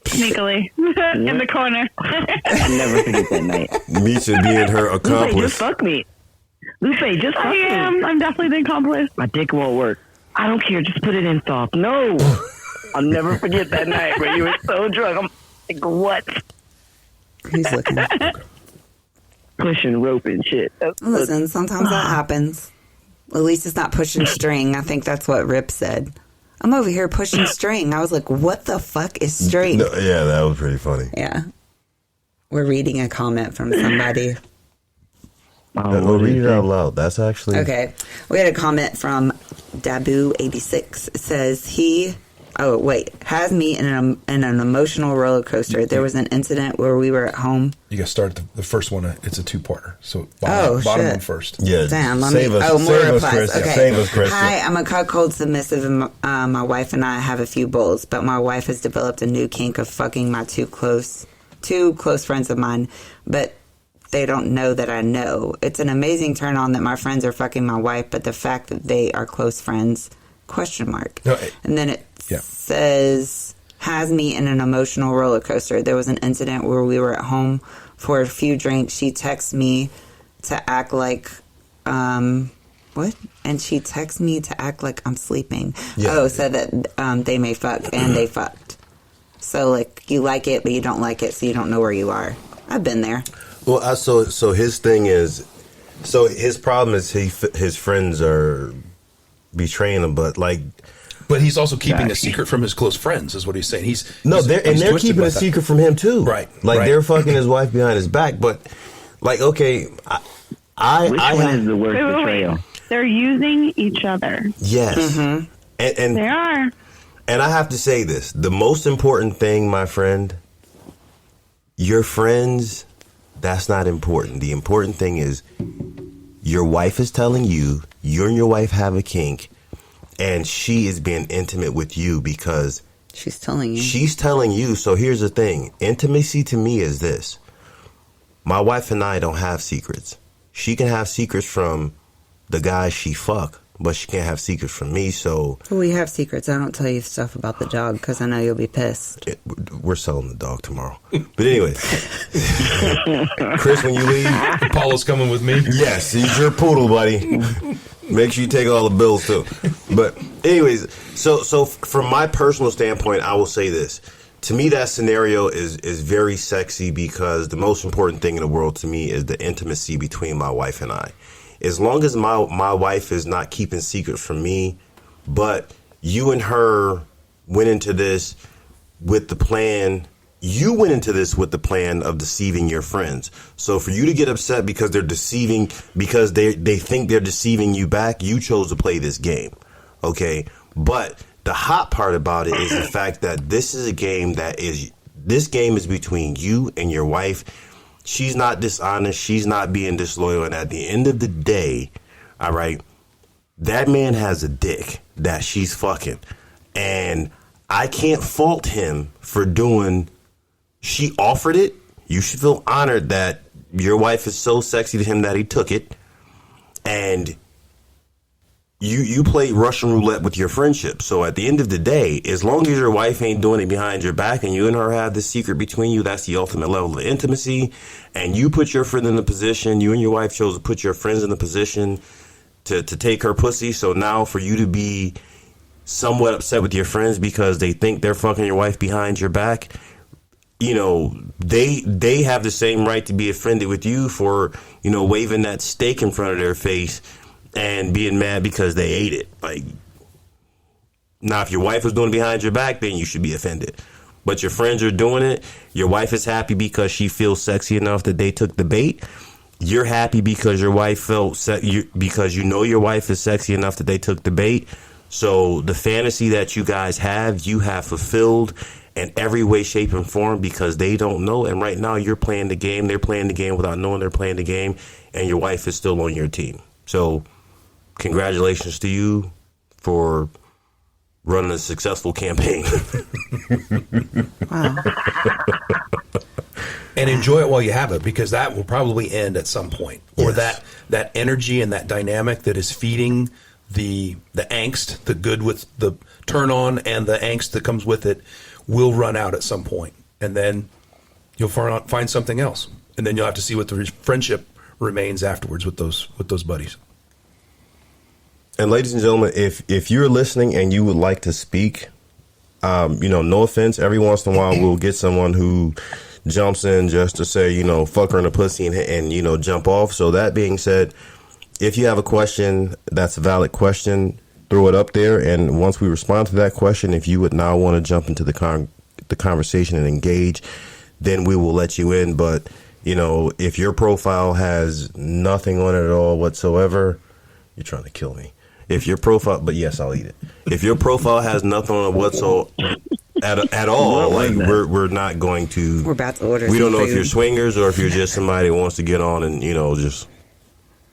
Sneakily in the corner.
I'll never forget that night.
Misha being her accomplice.
Lupe, just fuck me. Lupe, just fuck me.
I'm definitely the accomplice.
My dick won't work. I don't care. Just put it in soft. No. I'll never forget that night where you were so drunk. I'm like, what?
He's looking.
Pushing rope and shit.
Listen, sometimes that happens. At least it's not pushing string. I think that's what Rip said. I'm over here pushing string. I was like, what the fuck is string?
No, yeah, that was pretty funny.
Yeah. We're reading a comment from somebody.
We'll read it out loud. That's actually...
Okay. We had a comment from Dabu86. It says, has me in an emotional roller coaster. There was an incident where we were at home.
You got to start the first one. It's a two-parter. So bottom one first.
Yeah.
Damn. More replies.
Chris.
Okay.
Save us, Chris.
Hi, I'm a cold submissive, and my wife and I have a few bowls, but my wife has developed a new kink of fucking my two close friends of mine, but they don't know that I know. It's an amazing turn on that my friends are fucking my wife, but the fact that they are close friends, ?
No,
and then it says, has me in an emotional roller coaster. There was an incident where we were at home for a few drinks. She texts me to act like, what? And she texts me to act like I'm sleeping. Yeah. Said that they may fuck, and they fucked. So, like, you like it, but you don't like it, so you don't know where you are. I've been there.
Well, so his thing is, his problem is his friends are betraying him, but
he's also keeping a secret from his close friends, is what he's saying.
They're keeping a secret from him too,
right?
They're fucking his wife behind his back, but okay,
which one is the worst betrayal?
They're using each other.
Yes, and
they are.
And I have to say this: the most important thing, my friend, your friends. That's not important. The important thing is your wife is telling you and your wife have a kink, and she is being intimate with you because
she's telling you.
She's telling you. So here's the thing. Intimacy to me is this. My wife and I don't have secrets. She can have secrets from the guy she fuck, but she can't have secrets from me. So
we have secrets. I don't tell you stuff about the dog because I know you'll be pissed.
We're selling the dog tomorrow. But anyway, Chris, when you leave,
Paula's coming with me.
Yes, he's your poodle, buddy. Make sure you take all the bills too. But anyways, so from my personal standpoint, I will say this. To me, that scenario is very sexy because the most important thing in the world to me is the intimacy between my wife and I. As long as my wife is not keeping secrets from me, but you and her went into this with the plan. You went into this with the plan of deceiving your friends. So for you to get upset because they're deceiving, because they think they're deceiving you back, you chose to play this game. Okay. But the hot part about it is the fact that this is a game this game is between you and your wife. She's not dishonest. She's not being disloyal. And at the end of the day, all right, that man has a dick that she's fucking. And I can't fault him for doing. She offered it. You should feel honored that, your wife is so sexy to him that he took it, and you played Russian roulette with your friendship. So at the end of the day, as long as your wife ain't doing it behind your back and you and her have this secret between you, that's the ultimate level of intimacy. And you put your friend in the position, you and your wife chose to put your friends in the position to take her pussy. So now for you to be somewhat upset with your friends because they think they're fucking your wife behind your back, you know, they have the same right to be offended with you for, you know, waving that steak in front of their face and being mad because they ate it. Like, now, if your wife was doing it behind your back, then you should be offended. But your friends are doing it. Your wife is happy because she feels sexy enough that they took the bait. You're happy because your wife felt because you know your wife is sexy enough that they took the bait. So the fantasy that you guys have, you have fulfilled in every way, shape, and form because they don't know. And right now, you're playing the game. They're playing the game without knowing they're playing the game. And your wife is still on your team. So congratulations to you for running a successful campaign.
Wow.
And enjoy it while you have it, because that will probably end at some point. Or
Yes.
that energy and that dynamic that is feeding the angst, the good with the turn on and the angst that comes with it, will run out at some point. And then you'll find something else. And then you'll have to see what the friendship remains afterwards with those buddies.
And ladies and gentlemen, if you're listening and you would like to speak, you know, no offense, every once in a while we'll get someone who jumps in just to say, you know, fuck her in the pussy and you know, jump off. So that being said, if you have a question that's a valid question, throw it up there. And once we respond to that question, if you would now want to jump into the conversation and engage, then we will let you in. But, you know, if your profile has nothing on it at all whatsoever, you're trying to kill me. If your profile, but yes, I'll eat it. If your profile has nothing on it whatsoever at all, like we're not going to.
We're about to order.
We don't know
some
if you're
food.
swingers or if you're just somebody who wants to get on and, you know, just,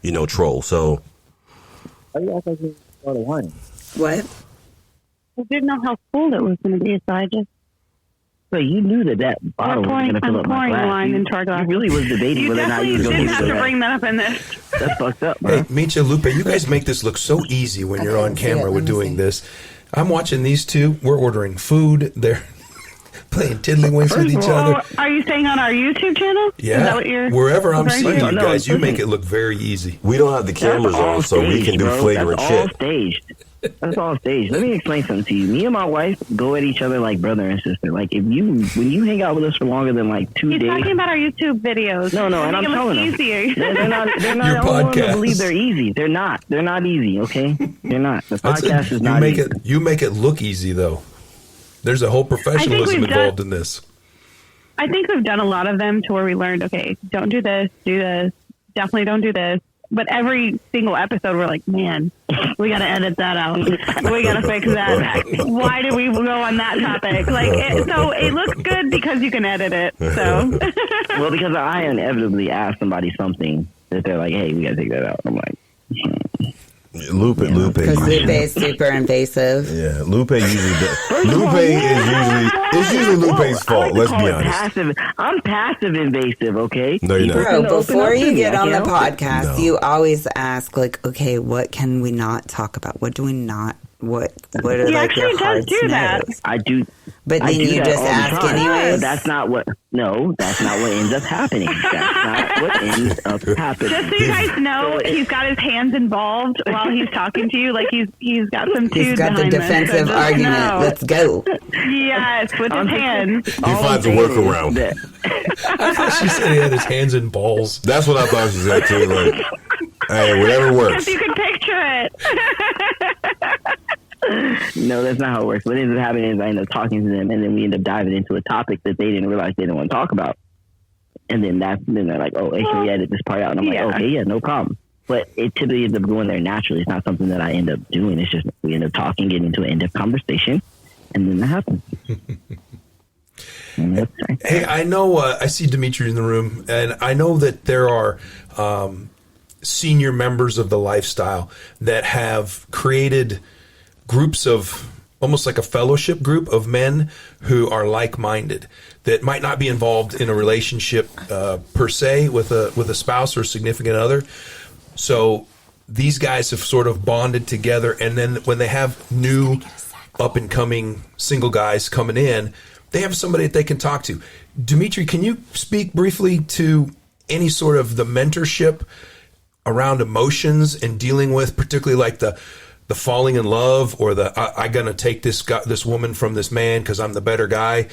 you know, troll. So.
Why do you act like you started whining?
What?
I didn't know how full it was going to be, so I just.
So you knew that bottle was going to fill up my glass.
Wine into our glass.
You really was debating
You
whether or not you
definitely
was going
didn't have to bring that up in this.
That's fucked up, man.
Hey, Micha, Lupe, you guys make this look so easy when you're on camera with doing this. I'm watching these two. We're ordering food. They're playing tiddlywinks with each other.
Are you saying on our YouTube channel?
Yeah.
Is that what you're
Wherever I'm seeing you
No,
guys, you
listen.
make it look very easy.
We don't have the cameras on, so we can do flagrant
That's
shit.
all staged. That's all staged. Let me explain something to you. Me and my wife go at each other like brother and sister. Like when you hang out with us for longer than like 2
He's
days.
talking about our YouTube videos.
No, and I'm telling them.
Easier.
They're not.
Your
I don't want them
podcast.
to believe they're easy. They're not. They're not easy. Okay, they're not. The podcast is not easy.
You make it look easy though. There's a whole professionalism
we've
involved
done-
in this.
I think we've done a lot of them to where we learned, okay, don't do this, definitely don't do this. But every single episode, we're like, man, we got to edit that out. We got to fix that. Why did we go on that topic? So it looks good because you can edit it. So
Well, because I inevitably ask somebody something that they're like, hey, we got to take that out. I'm like,
Lupe.
Because Lupe is super invasive.
Yeah, Lupe usually does. It's usually Lupe's fault. Let's be honest.
I'm passive invasive, okay?
No, you're not.
Bro, before you get on the
No.
podcast, you always ask, like, okay, what can we not talk about? What do we not? What are
He
like
actually
your
does
hard
do that.
no's?
I do.
But
I
then
do
you
that
just
all the
ask
time.
anyways.
That's not what ends up happening. That's not what ends up happening.
just so you guys know, he's got his hands involved while he's talking to you. Like he's got some tude
He's got the
behind this, so
defensive
just
argument.
know.
Let's go.
Yes, with his hands.
He finds a workaround.
I thought she said he had his hands in balls.
That's what I thought she said too. Like, hey, whatever works.
If you can picture it.
No, that's not how it works. What ends up happening is I end up talking to them, and then we end up diving into a topic that they didn't realize they didn't want to talk about. And then they're like, "Oh, hey, can we edit this part out?" And I'm like, "Okay, yeah, no problem." But it typically ends up going there naturally. It's not something that I end up doing. It's just we end up talking, getting into an in-depth conversation, and then that happens.
Hey, I know I see Dimitri in the room, and I know that there are senior members of the lifestyle that have created groups of almost like a fellowship group of men who are like-minded, that might not be involved in a relationship per se with a spouse or significant other. So these guys have sort of bonded together, and then when they have new up-and-coming single guys coming in, they have somebody that they can talk to. Dimitri, can you speak briefly to any sort of the mentorship around emotions and dealing with particularly like the falling in love, or I gonna take this woman from this man because I'm the better guy?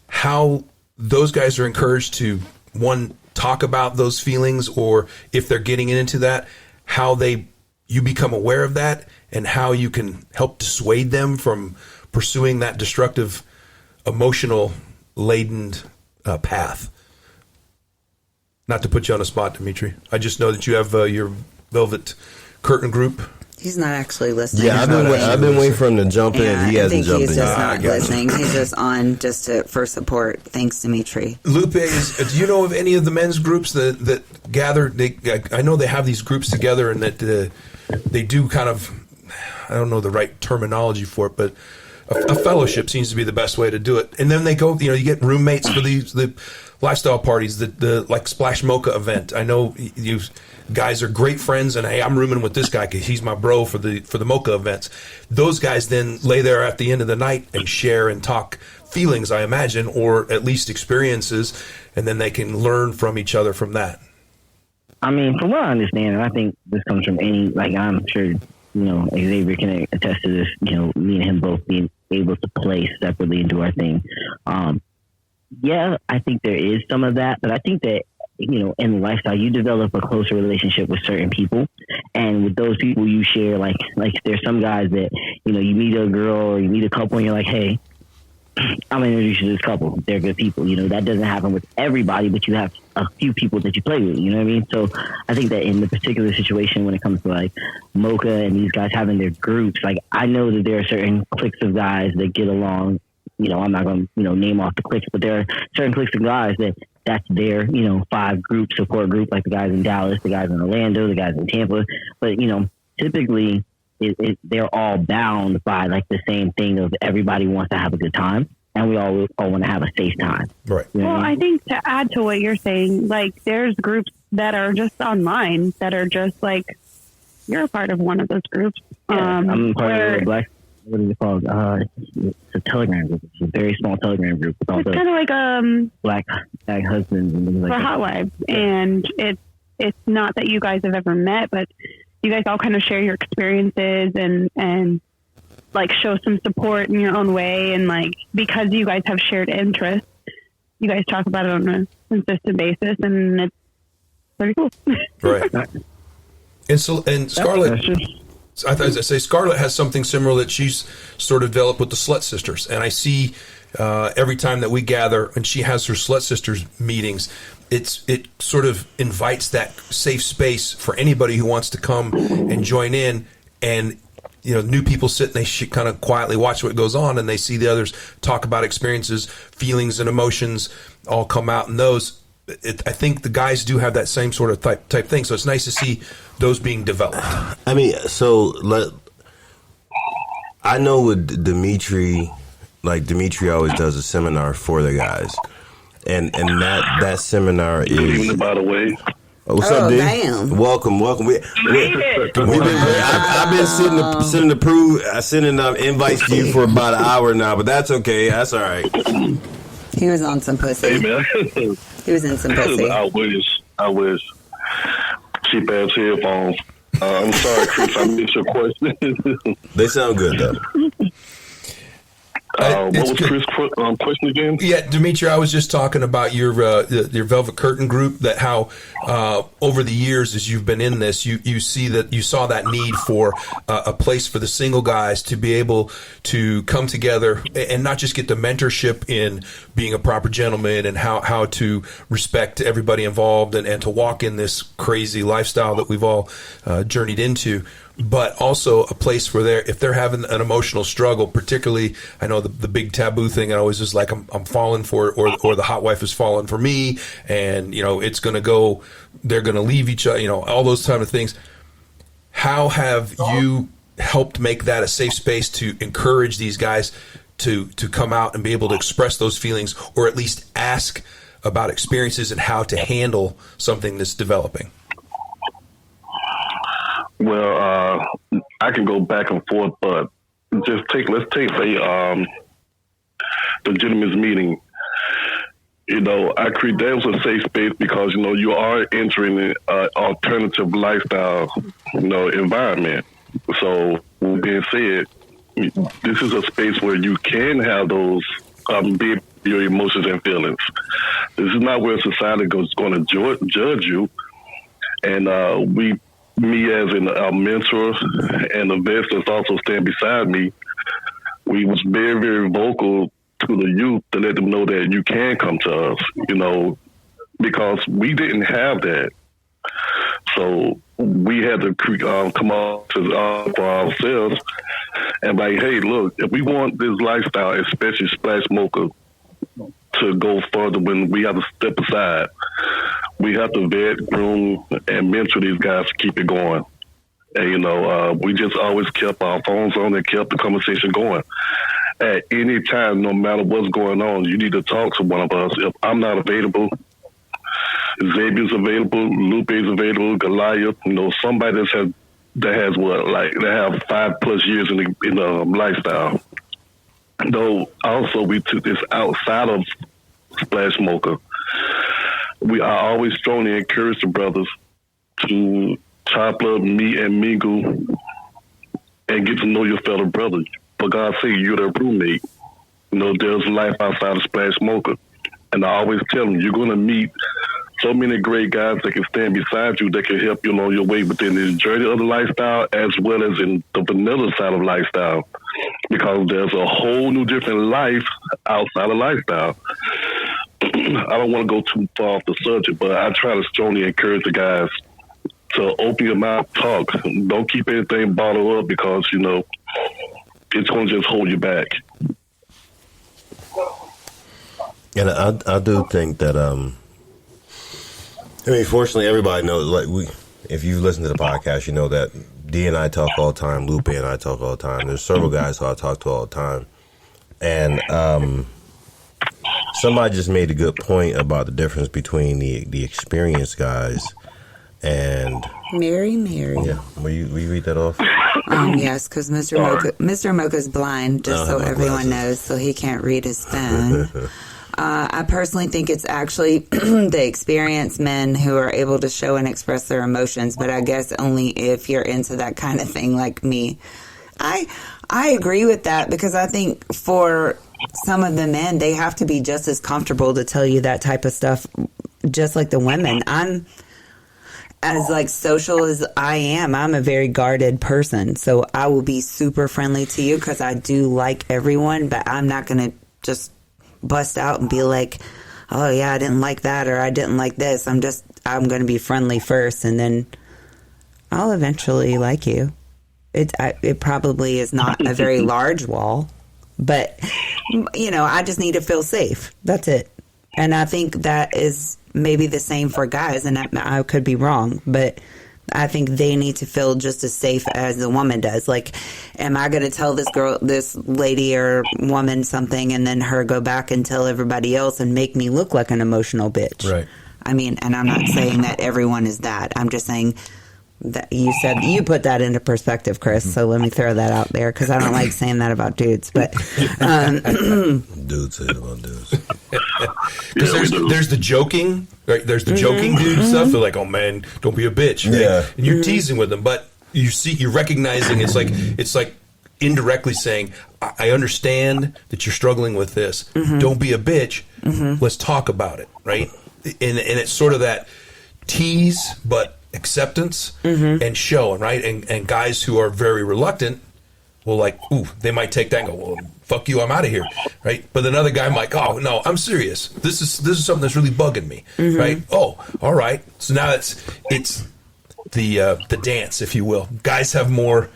How those guys are encouraged to, one, talk about those feelings, or if they're getting into that, how you become aware of that, and how you can help dissuade them from pursuing that destructive, emotional laden path. Not to put you on the spot, Dimitri. I just know that you have your Velvet Curtain group.
He's not actually listening.
Yeah, I've been waiting for him to jump in. He hasn't jumped in.
He's just not listening. He's just on for support. Thanks, Dimitri.
Lupe, do you know of any of the men's groups that gather? I know they have these groups together, and that they do kind of, I don't know the right terminology for it, but a fellowship seems to be the best way to do it. And then they go, you get roommates for the lifestyle parties, the like Splash Mocha event. I know you guys are great friends, and hey, I'm rooming with this guy because he's my bro for the Mocha events. Those guys then lay there at the end of the night and share and talk feelings, I imagine, or at least experiences, and then they can learn from each other from that.
I mean, from what I understand, and I think this comes from I'm sure, Xavier can attest to this, me and him both being able to play separately and do our thing. Yeah, I think there is some of that, but I think that, in lifestyle, you develop a closer relationship with certain people, and with those people you share, like there's some guys that, you meet a girl or you meet a couple and you're like, hey, I'm going to introduce you to this couple. They're good people. That doesn't happen with everybody, but you have a few people that you play with, you know what I mean? So I think that in the particular situation, when it comes to like Mocha and these guys having their groups, like I know that there are certain cliques of guys that get along. I'm not going to, name off the cliques, but there are certain cliques of guys that's their, 5 group support group, like the guys in Dallas, the guys in Orlando, the guys in Tampa. But, typically they're all bound by like the same thing of everybody wants to have a good time, and we all want to have a safe time.
Right.
Well, I think to add to what you're saying, like there's groups that are just online that are just like, you're a part of one of those groups.
Yeah, I'm part of the Black. What is it called? It's a Telegram group. It's a very small Telegram group. With all
it's kind of like
black husbands and things like
for
that.
hot wives, and it's not that you guys have ever met, but you guys all kind of share your experiences and like show some support in your own way, and like because you guys have shared interests, you guys talk about it on a consistent basis, and it's pretty cool.
Right. And Scarlett. I thought I'd say Scarlett has something similar that she's sort of developed with the Slut Sisters, and I see every time that we gather and she has her Slut Sisters meetings, it sort of invites that safe space for anybody who wants to come and join in, and new people sit and they kind of quietly watch what goes on, and they see the others talk about experiences, feelings, and emotions all come out in those. I think the guys do have that same sort of type thing, so it's nice to see those being developed.
I mean, I know with Dimitri, like Dimitri always does a seminar for the guys, and that seminar is.
By the way.
What's up, dude?
Damn.
Welcome. I've been sending invites to you for about an hour now, but that's okay. That's all right.
He was on some pussy.
Hey, man.
He was in some pussy.
I wish. Cheap ass headphones. I'm sorry, Chris. I missed your question.
They sound good, though.
What was Chris' question again?
Yeah, Dimitri, I was just talking about your Velvet Curtain group, that how over the years as you've been in this, you see that you saw that need for a place for the single guys to be able to come together and not just get the mentorship in being a proper gentleman and how to respect everybody involved and to walk in this crazy lifestyle that we've all journeyed into, but also a place where if they're having an emotional struggle, particularly, I know the big taboo thing, I always is like, I'm falling for it, or the hot wife is falling for me, and, it's going to go, they're going to leave each other, all those kind of things. How have you helped make that a safe space to encourage these guys to come out and be able to express those feelings, or at least ask about experiences and how to handle something that's developing?
Well, I can go back and forth, but let's take the gentleman's meeting. You know, I create that was a safe space because, you know, you are entering an alternative lifestyle, you know, environment. So, with being said, this is a space where you can have those be your emotions and feelings. This is not where society is going to judge you. And me as a mentor and a vet that's also stand beside me, we was very, very vocal to the youth to let them know that you can come to us, you know, because we didn't have that. So we had to come out for ourselves and like, hey, look, if we want this lifestyle, especially Splash Mocha, to go further, when we have to step aside, we have to vet, groom, and mentor these guys to keep it going. And, you know, we just always kept our phones on and kept the conversation going. At any time, no matter what's going on, you need to talk to one of us. If I'm not available, Xavier's available, Lupe's available, Goliath, you know, somebody that have 5+ years in the lifestyle. Though also we took this outside of Splash Mocha. I always strongly encourage the brothers to chop up, meet, and mingle and get to know your fellow brothers. For God's sake, you're their roommate. You know, there's life outside of Splash Mocha. And I always tell them, you're going to meet so many great guys that can stand beside you, that can help you along your way within the journey of the lifestyle as well as in the vanilla side of lifestyle. Because there's a whole new different life outside of lifestyle. I don't want to go too far off the subject, but I try to strongly encourage the guys to open your mouth, talk. Don't keep anything bottled up because, you know, it's going to just hold you back.
And I do think that, I mean, fortunately, everybody knows, like, if you listen to the podcast, you know that D and I talk all the time, Lupe and I talk all the time. There's several guys who I talk to all the time. And somebody just made a good point about the difference between the experienced guys and...
Mary.
Yeah. Will you read that off?
Yes, because Mr. Mocha's blind, just so everyone knows, so he can't read his phone. I personally think it's actually the experienced men who are able to show and express their emotions, but I guess only if you're into that kind of thing like me. I agree with that because I think for some of the men, they have to be just as comfortable to tell you that type of stuff, just like the women. I'm as like social as I am. I'm a very guarded person, so I will be super friendly to you because I do like everyone, but I'm not going to just bust out and be like, oh yeah, I didn't like that or I didn't like this. I'm going to be friendly first and then I'll eventually like you. It probably is not a very large wall, but you know, I just need to feel safe. That's it. And I think that is maybe the same for guys, and I could be wrong, but I think they need to feel just as safe as the woman does. Like, am I going to tell this lady or woman something and then her go back and tell everybody else and make me look like an emotional bitch?
Right.
I mean, and I'm not saying that everyone is that. I'm just saying that you put that into perspective, Chris. So let me throw that out there because I don't like saying that about dudes. But
dudes say it about dudes.
Because there's the joking, right? There's the joking dude stuff. They're like, "Oh man, don't be a bitch," right?
Yeah.
And you're teasing with them, but you're recognizing it's like indirectly saying, "I understand that you're struggling with this. Don't be a bitch. Let's talk about it," right? And it's sort of that tease, but acceptance and showing, right? And guys who are very reluctant will like, ooh, they might take that and go, well, fuck you, I'm out of here, right? But another guy might, oh no, I'm serious. This is something that's really bugging me, right? Oh, all right. So now it's the dance, if you will. Guys have more.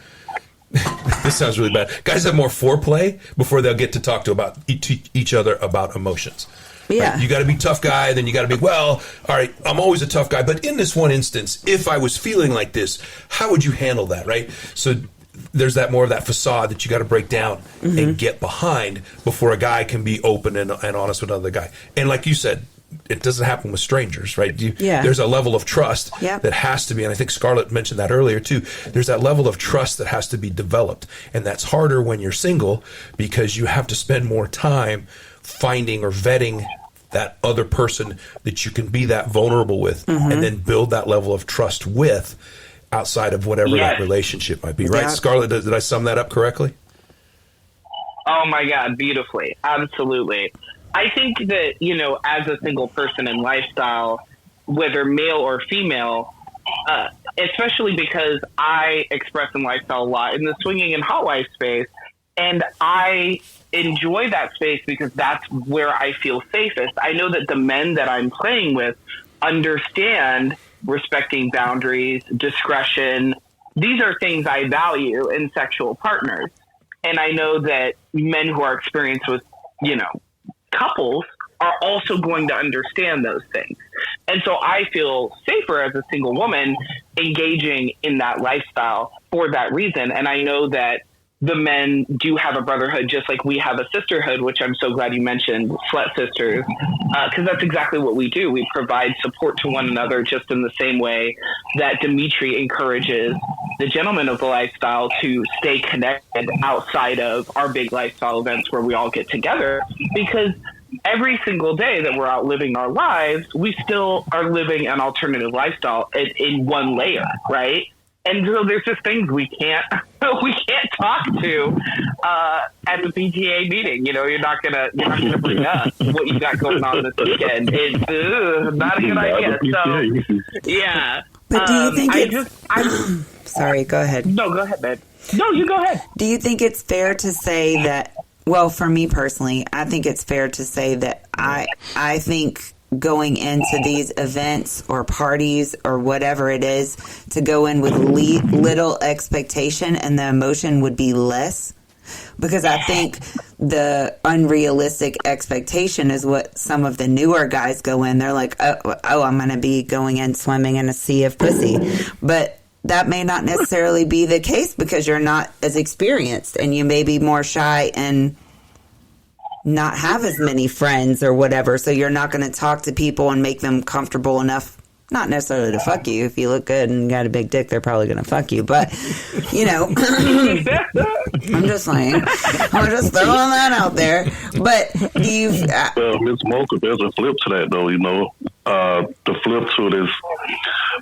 This sounds really bad. Guys have more foreplay before they'll get to talk to about each other about emotions.
Yeah.
Right? You got to be tough guy, then you got to be, well, all right, I'm always a tough guy, but in this one instance, if I was feeling like this, how would you handle that, right? So there's that more of that facade that you got to break down and get behind before a guy can be open and honest with another guy. And like you said, it doesn't happen with strangers, right? There's a level of trust that has to be, and I think Scarlett mentioned that earlier too. There's that level of trust that has to be developed, and that's harder when you're single because you have to spend more time finding or vetting that other person that you can be that vulnerable with, and then build that level of trust with outside of whatever that relationship might be, right? Scarlett, did I sum that up correctly?
Oh my God, beautifully. Absolutely. I think that, as a single person in lifestyle, whether male or female, especially because I express in lifestyle a lot in the swinging and hot wife space, and I enjoy that space because that's where I feel safest. I know that the men that I'm playing with understand respecting boundaries, discretion. These are things I value in sexual partners. And I know that men who are experienced with, couples are also going to understand those things. And so I feel safer as a single woman engaging in that lifestyle for that reason. And I know that the men do have a brotherhood, just like we have a sisterhood, which I'm so glad you mentioned, Slut Sisters, because that's exactly what we do. We provide support to one another just in the same way that Dimitri encourages the gentlemen of the lifestyle to stay connected outside of our big lifestyle events where we all get together, because every single day that we're out living our lives, we still are living an alternative lifestyle in one layer, right? And so there's just things we can't talk to at the PTA meeting. You're not gonna bring up what you got going on this weekend. It's not a good idea. So yeah.
But do you think sorry, go ahead.
No, go ahead, babe. No, you go ahead.
Do you think it's fair to say that? Well, for me personally, I think it's fair to say that I think going into these events or parties or whatever it is, to go in with little expectation and the emotion would be less, because I think the unrealistic expectation is what some of the newer guys go in. They're like, oh, I'm going to be going in swimming in a sea of pussy. But that may not necessarily be the case because you're not as experienced and you may be more shy and not have as many friends or whatever. So you're not going to talk to people and make them comfortable enough, not necessarily to fuck you. If you look good and got a big dick, they're probably going to fuck you. But, I'm just saying. I'm just throwing that out there. But do you...
Well, Ms. Mocha, there's a flip to that, though, the flip to it is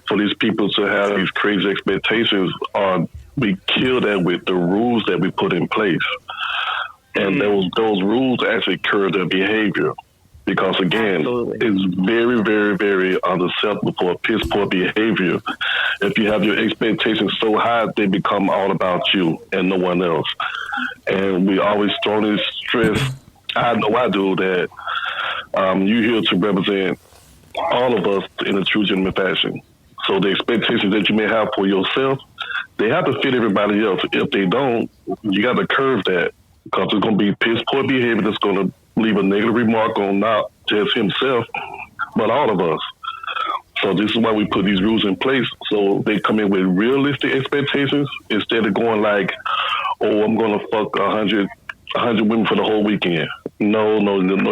for these people to have these crazy expectations, we kill that with the rules that we put in place. And those rules actually curb their behavior. Because, again, it's very, very, very unacceptable for piss poor behavior. If you have your expectations so high, they become all about you and no one else. And we always throw this stress. I know I do that. You're here to represent all of us in a true gentleman fashion. So the expectations that you may have for yourself, they have to fit everybody else. If they don't, you got to curve that. Because it's going to be piss poor behavior that's going to leave a negative remark on not just himself, but all of us. So this is why we put these rules in place, so they come in with realistic expectations instead of going like, oh, I'm going to fuck 100 women for the whole weekend. No,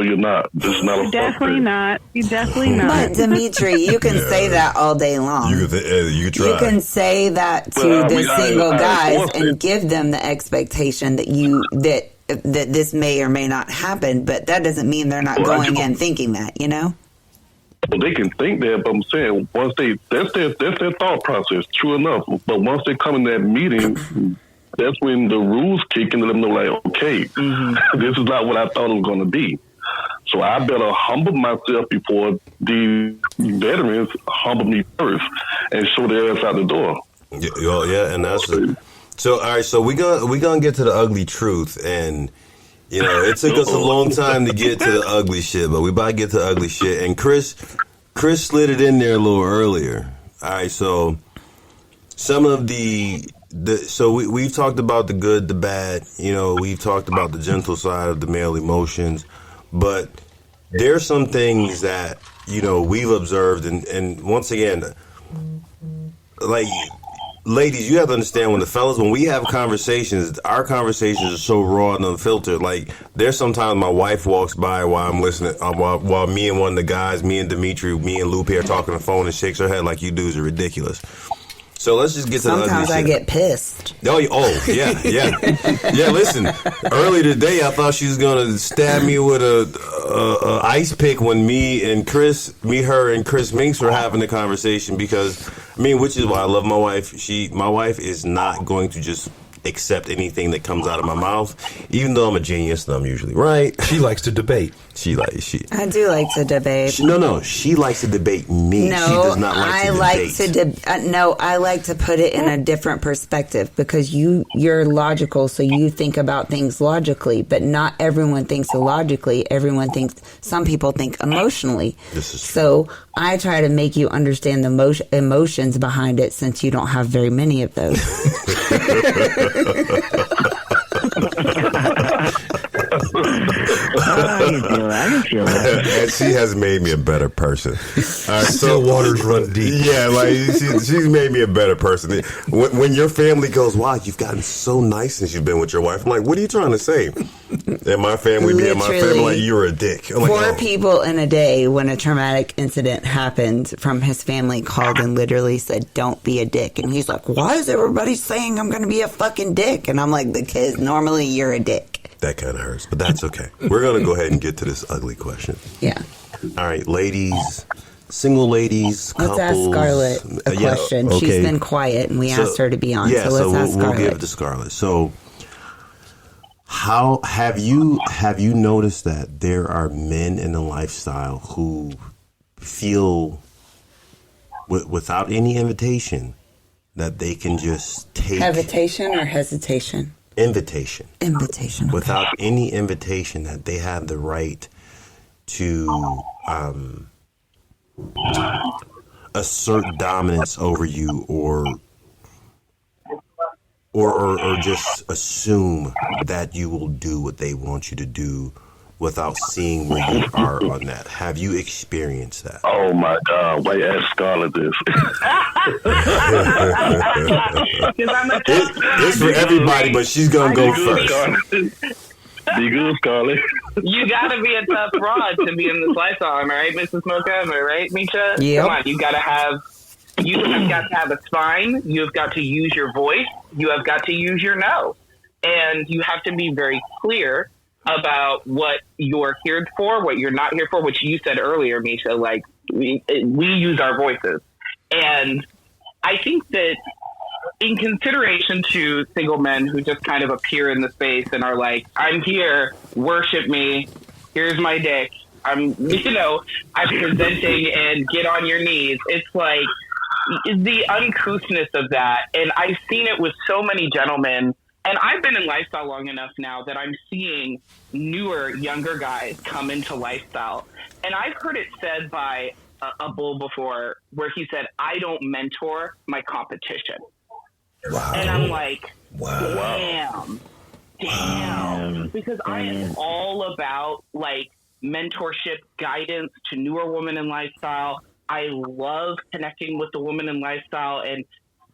you're not. This is not a
definitely not. You're definitely not.
But Dimitri, you can say that all day long.
You can try.
You can say that to the single guys and give them the expectation that that this may or may not happen, but that doesn't mean they're not going in thinking that,
Well, they can think that, but I'm saying once that's their thought process. True enough, but once they come in that meeting, that's when the rules kick in and let them know, like, okay, this is not what I thought it was going to be. So I better humble myself before these veterans humble me first and show their ass out the door.
Yeah, and that's it. So, all right, so we gonna get to the ugly truth, and it took us a long time to get to the ugly shit, but we about to get to the ugly shit. And Chris slid it in there a little earlier. All right, so some of we've talked about the good, the bad. We've talked about the gentle side of the male emotions, but there's some things that we've observed, and once again, like, ladies, you have to understand when we have conversations, our conversations are so raw and unfiltered. Like, there's sometimes my wife walks by while I'm listening, while me and one of the guys, me and Dimitri, me and Lupe are talking on the phone and shakes her head like you dudes are ridiculous. So let's just get to the ugly shit.
Sometimes I get pissed.
Yeah. Yeah, listen. Earlier today, I thought she was going to stab me with a ice pick when me, her, and Chris Minks were having a conversation because, which is why I love my wife. My wife is not going to just accept anything that comes out of my mouth, even though I'm a genius and I'm usually right.
She likes to debate.
I do like to debate.
She likes to debate me.
No,
she does not like to debate.
I like to put it in a different perspective because you're logical, so you think about things logically, but not everyone thinks logically. Some people think emotionally.
This is true.
So I try to make you understand the emotions behind it since you don't have very many of those.
I can feel that.
And she has made me a better person.
Still waters run deep.
Yeah, like she's made me a better person. When your family goes, wow, you've gotten so nice since you've been with your wife. I'm like, what are you trying to say? And my family being my family, like, you're a dick. I'm like,
4 people in a day when a traumatic incident happened from his family called and literally said, don't be a dick. And he's like, why is everybody saying I'm going to be a fucking dick? And I'm like, because normally you're a dick.
That kind of hurts, but that's okay. We're going to go ahead and get to this ugly question.
Yeah.
All right, ladies, single ladies, couples.
Let's ask Scarlett a question.
Okay.
She's been quiet, and we asked her to be on. So let's ask Scarlett.
We'll give it to Scarlett. So, how have you noticed that there are men in the lifestyle who feel, without any invitation, that they can just take
invitation or hesitation?
Invitation.
Okay.
Without any invitation, that they have the right to assert dominance over you, or just assume that you will do what they want you to do without seeing where you are on that. Have you experienced that?
Oh my God! Why ask Scarlett this?
It's for everybody, but she's gonna go first.
Be good, Scarlett.
You gotta be a tough broad to be in this lifestyle, am I right, Mrs. Mocha? Am I right, Misha?
Yep.
Come on, you have got to have a spine. You have got to use your voice. You have got to use your no, and you have to be very clear about what you're here for, what you're not here for, which you said earlier, Misha. Like we use our voices, and I think that in consideration to single men who just kind of appear in the space and are like, I'm here, worship me, here's my dick, I'm presenting and get on your knees. It's like the uncouthness of that. And I've seen it with so many gentlemen, and I've been in lifestyle long enough now that I'm seeing newer, younger guys come into lifestyle. And I've heard it said by a bull before where he said, I don't mentor my competition.
Wow.
And I'm like,
wow.
Damn. Because I am all about like mentorship, guidance to newer women in lifestyle. I love connecting with the women in lifestyle and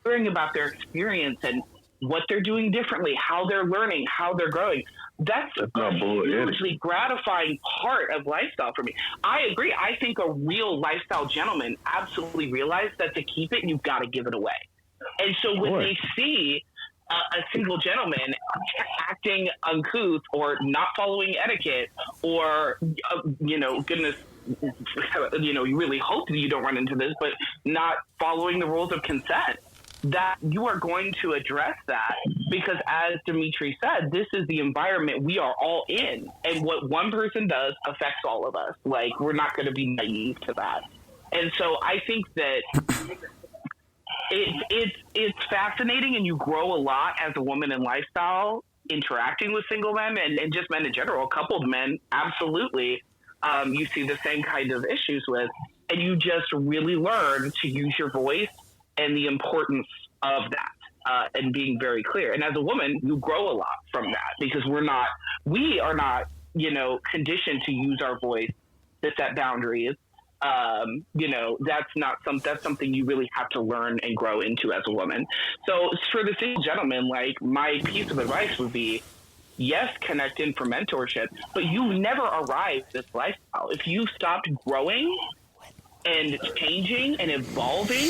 hearing about their experience and what they're doing differently, how they're learning, how they're growing. That's a hugely gratifying part of lifestyle for me. I agree. I think a real lifestyle gentleman absolutely realizes that to keep it, you've got to give it away. And so when they see a single gentleman acting uncouth or not following etiquette or, goodness, you really hope that you don't run into this, but not following the rules of consent, that you are going to address that because, as Dimitri said, this is the environment we are all in. And what one person does affects all of us. Like, we're not going to be naive to that. And so I think that it's fascinating, and you grow a lot as a woman in lifestyle interacting with single men and just men in general. Coupled men, absolutely, you see the same kind of issues with, and you just really learn to use your voice and the importance of that and being very clear. And as a woman, you grow a lot from that because we are not conditioned to use our voice to set boundaries That's something you really have to learn and grow into as a woman. So for the single gentleman, like, my piece of advice would be, yes, connect in for mentorship, but you never arrive at this lifestyle. If you stopped growing and changing and evolving,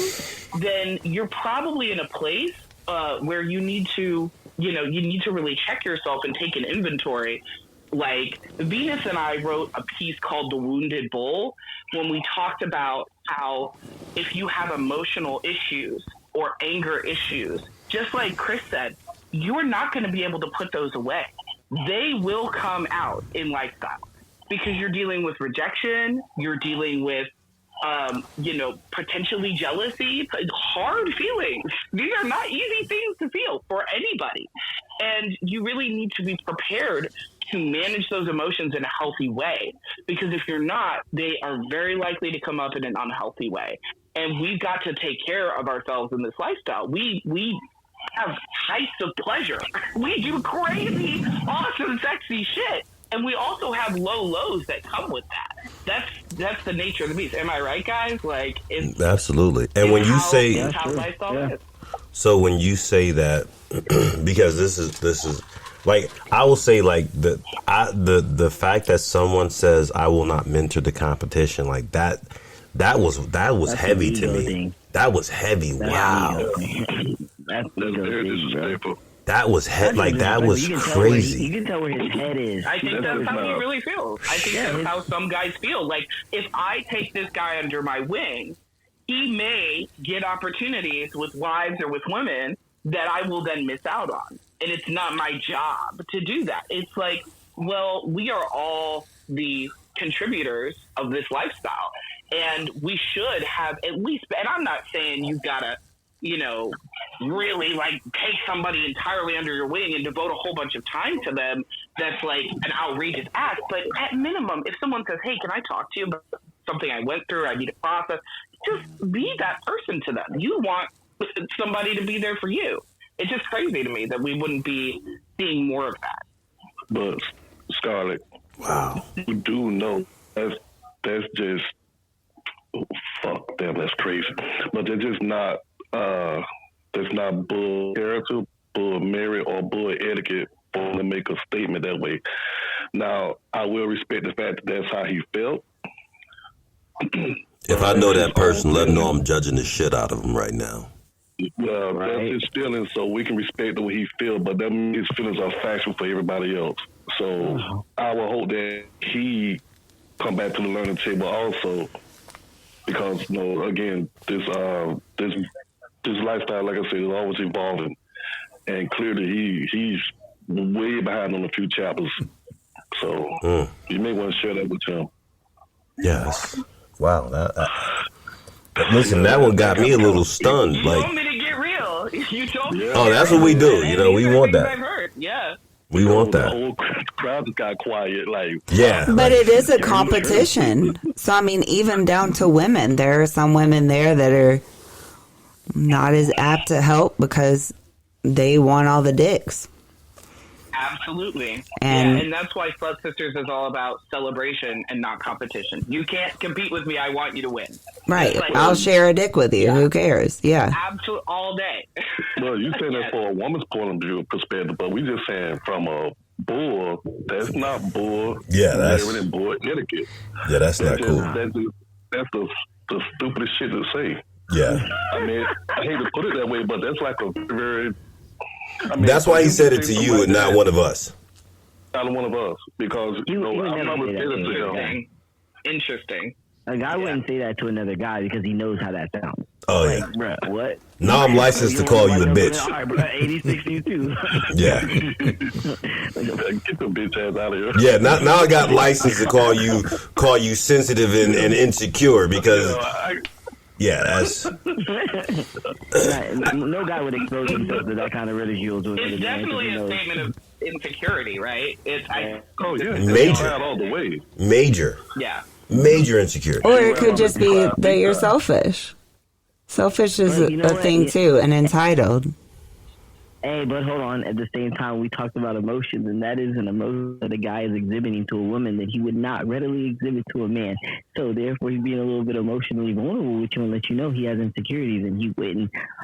then you're probably in a place where you need to really check yourself and take an inventory. Like, Venus and I wrote a piece called The Wounded Bull when we talked about how if you have emotional issues or anger issues, just like Chris said, you're not going to be able to put those away. They will come out in lifestyle because you're dealing with rejection, you're dealing with potentially jealousy, hard feelings. These are not easy things to feel for anybody. And you really need to be prepared to manage those emotions in a healthy way, because if you're not, they are very likely to come up in an unhealthy way. And we've got to take care of ourselves in this lifestyle. We have heights of pleasure. We do crazy, awesome, sexy shit. And we also have low lows that come with that. That's the nature of the beast. Am I right, guys? Like,
absolutely. And when you say, so when you say that, because this is like, I will say, like, the fact that someone says I will not mentor the competition, like that was heavy to me. Thing. That was heavy. Wow.
That's very disrespectful.
That was that was crazy.
You can tell where his head is.
I think that's how he really feels. I think that's how some guys feel. Like, if I take this guy under my wing, he may get opportunities with wives or with women that I will then miss out on. And it's not my job to do that. It's like, well, we are all the contributors of this lifestyle. And we should have at least, and I'm not saying you've got to, really like take somebody entirely under your wing and devote a whole bunch of time to them. That's like an outrageous act. But at minimum, if someone says, hey, can I talk to you about something I went through, I need a process, just be that person to them. You want somebody to be there for you. It's just crazy to me that we wouldn't be seeing more of that.
But Scarlett, wow, you do know that's just fuck them. That's crazy. But they're just not. That's not bull character, bull merit, or bull etiquette for them to make a statement that way. Now, I will respect the fact that that's how he felt.
If I know that person, let him know I'm judging the shit out of him right now.
Well, that's his feelings, so we can respect the way he feels, but then his feelings are factual for everybody else. So I will hope that he come back to the learning table also, because again, this lifestyle, like I said, is always evolving, and clearly he's way behind on a few chapters. So you may want to share that with him.
Yes. Wow. Listen, that one got me a little stunned.
You
like,
want me to get real? You told me.
Oh, that's what we do. We want that.
I've heard. Yeah.
We want that.
The whole crowd got quiet.
But it is a competition. So, I mean, even down to women, there are some women there that are not as apt to help because they want all the dicks.
Absolutely. And that's why Slut Sisters is all about celebration and not competition. You can't compete with me. I want you to win.
Right. Like, I'll share a dick with you. Yeah. Who cares? Yeah.
Absolutely. All day.
Well, you're saying that for a woman's point of view perspective, but we just saying from a bull, that's not bull.
Yeah, that's
bull etiquette.
Yeah, that's not cool.
That's the stupidest shit to say.
Yeah.
I mean, I hate to put it that way, but that's like a very...
that's why he said it to you and not one of us.
Not one of us, because I'm not repetitive to him.
Interesting.
Like, I wouldn't say that to another guy because he knows how that sounds.
Oh,
like,
yeah.
Bruh, what?
Now I'm licensed to call you a bitch.
All right, bro, 86 you too.
Yeah.
Get the bitch ass out of here.
Yeah, now I got license to call you sensitive and insecure because... Yeah, that's...
No guy would expose himself to that kind of ridicule.
It's definitely a statement of insecurity, right?
Major.
All the way.
Major.
Yeah.
Major insecurity.
Or it could just be that you're selfish. Selfish is a thing, too, and entitled.
Hey, but hold on. At the same time, we talked about emotions, and that is an emotion that a guy is exhibiting to a woman that he would not readily exhibit to a man. So therefore, he's being a little bit emotionally vulnerable with you and let you know he has insecurities, and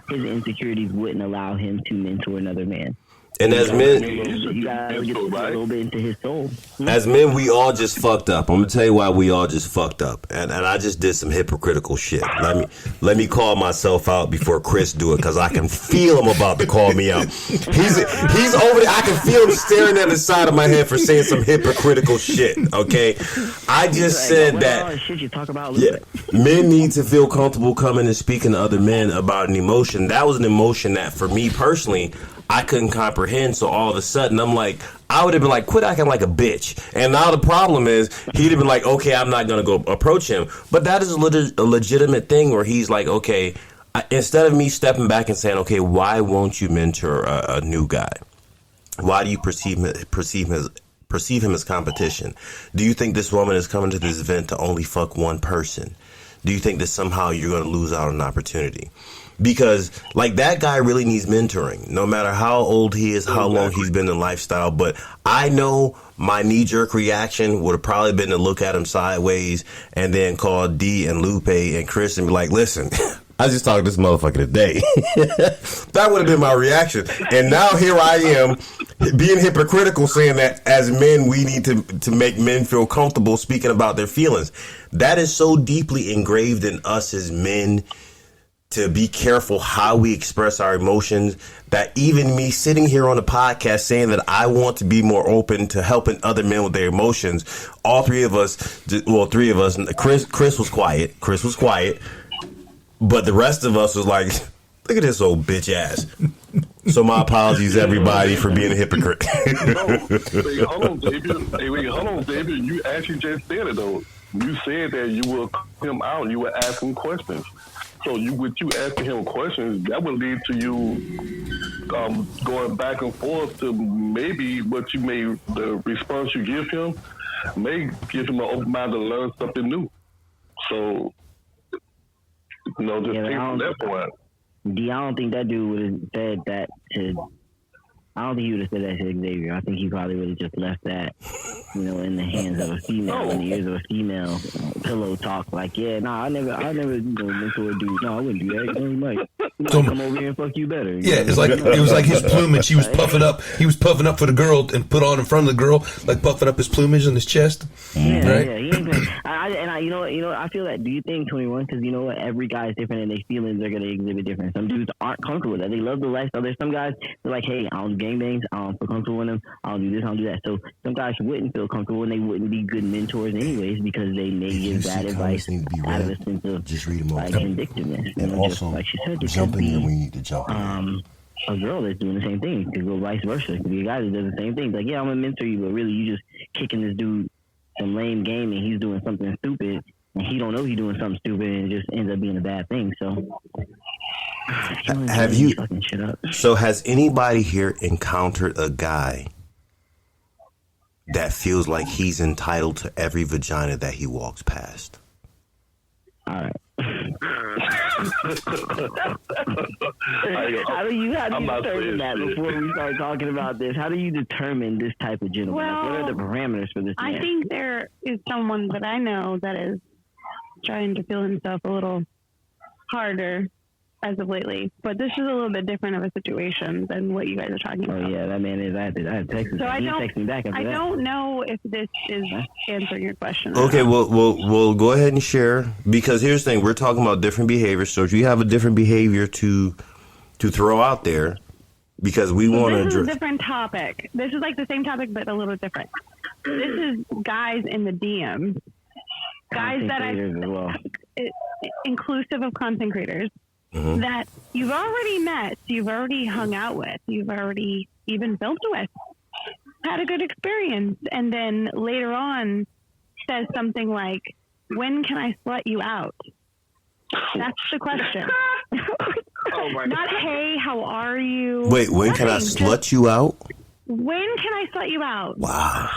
his insecurities wouldn't allow him to mentor another man.
And as men,
you gotta get a little bit into his soul.
As men, we all just fucked up. I'm gonna tell you why we all just fucked up, and I just did some hypocritical shit. Let me call myself out before Chris do it, because I can feel him about to call me out. He's over there. I can feel him staring at the side of my head for saying some hypocritical shit. Okay, I just said that
shit you talk about.
Yeah, men need to feel comfortable coming and speaking to other men about an emotion. That was an emotion that, for me personally, I couldn't comprehend. So all of a sudden, I would have been like, quit acting like a bitch. And now the problem is, he'd have been like, okay, I'm not going to go approach him. But that is a legitimate thing where he's like, okay, instead of me stepping back and saying, okay, why won't you mentor a new guy? Why do you perceive him as competition? Do you think this woman is coming to this event to only fuck one person? Do you think that somehow you're going to lose out on an opportunity? Because, like, that guy really needs mentoring, no matter how old he is, how long he's been in lifestyle. But I know my knee-jerk reaction would have probably been to look at him sideways and then call D and Lupe and Chris and be like, listen, I just talked to this motherfucker today. That would have been my reaction. And now here I am being hypocritical, saying that as men, we need to make men feel comfortable speaking about their feelings. That is so deeply engraved in us as men, to be careful how we express our emotions, that even me sitting here on the podcast saying that I want to be more open to helping other men with their emotions, all three of us, Chris was quiet, but the rest of us was like, look at this old bitch ass. So my apologies, everybody, for being a hypocrite.
Hold on, David. You actually just said it, though. You said that you will call him out and you will ask him questions. So with you asking him questions, that would lead to you going back and forth to maybe the response you give him may give him an open mind to learn something new. So, just think from that point.
I don't think that dude would have said that to. I don't think he would have said that to Xavier. I think he probably would have just left that, in the hands of a female, in the ears of a female, pillow talk. Like, yeah, I never, mentor a dude. No, I wouldn't do that. He might come over here and fuck you better.
Yeah, it was like his plumage. He was puffing up. He was puffing up for the girl and put on in front of the girl, like puffing up his plumage on his chest.
Yeah,
right?
Yeah. He ain't been, I feel that. Do you think 21? Because you know what, every guy is different, and their feelings are gonna exhibit different. Some dudes aren't comfortable with that. They love the lifestyle. There's some guys that are like, hey, I don't gangbangs. I don't feel comfortable in them. I don't do this. I don't do that. So some guys wouldn't feel comfortable, and they wouldn't be good mentors anyways, because they may give bad advice out of a sense of
just read them all,
like vindictiveness.
And also,
like she said,
jump in here when you need to jump in.
A girl that's doing the same thing. It could go vice versa. It could be a guy that does the same thing. Like, yeah, I'm gonna mentor you, but really you just kicking this dude some lame game, and he's doing something stupid, and he don't know he's doing something stupid, and it just ends up being a bad thing. So
have you fucking shit up. So has anybody here encountered a guy that feels like he's entitled to every vagina that he walks past?
All right. How do you determine that before we start talking about this? How do you determine this type of gentleman?
Well,
what are the parameters for this man?
I think there is someone that I know that is trying to feel himself a little harder as of lately, but this is a little bit different of a situation than what you guys are talking about.
Oh yeah, that man is. I had texted.
So
I
don't know if this is answering your question.
Okay, we'll go ahead and share, because here's the thing: we're talking about different behaviors. So if you have a different behavior to throw out there, because we want to.
This is a different topic. This is like the same topic, but a little different. This is guys in the DM, guys that are inclusive of content creators. Mm-hmm. That you've already met, you've already hung out with, you've already even filmed with, had a good experience, and then later on says something like, when can I slut you out? That's the question. Not, hey, how are you?
Wait, when can I slut you out?
When can I slut you out?
Wow.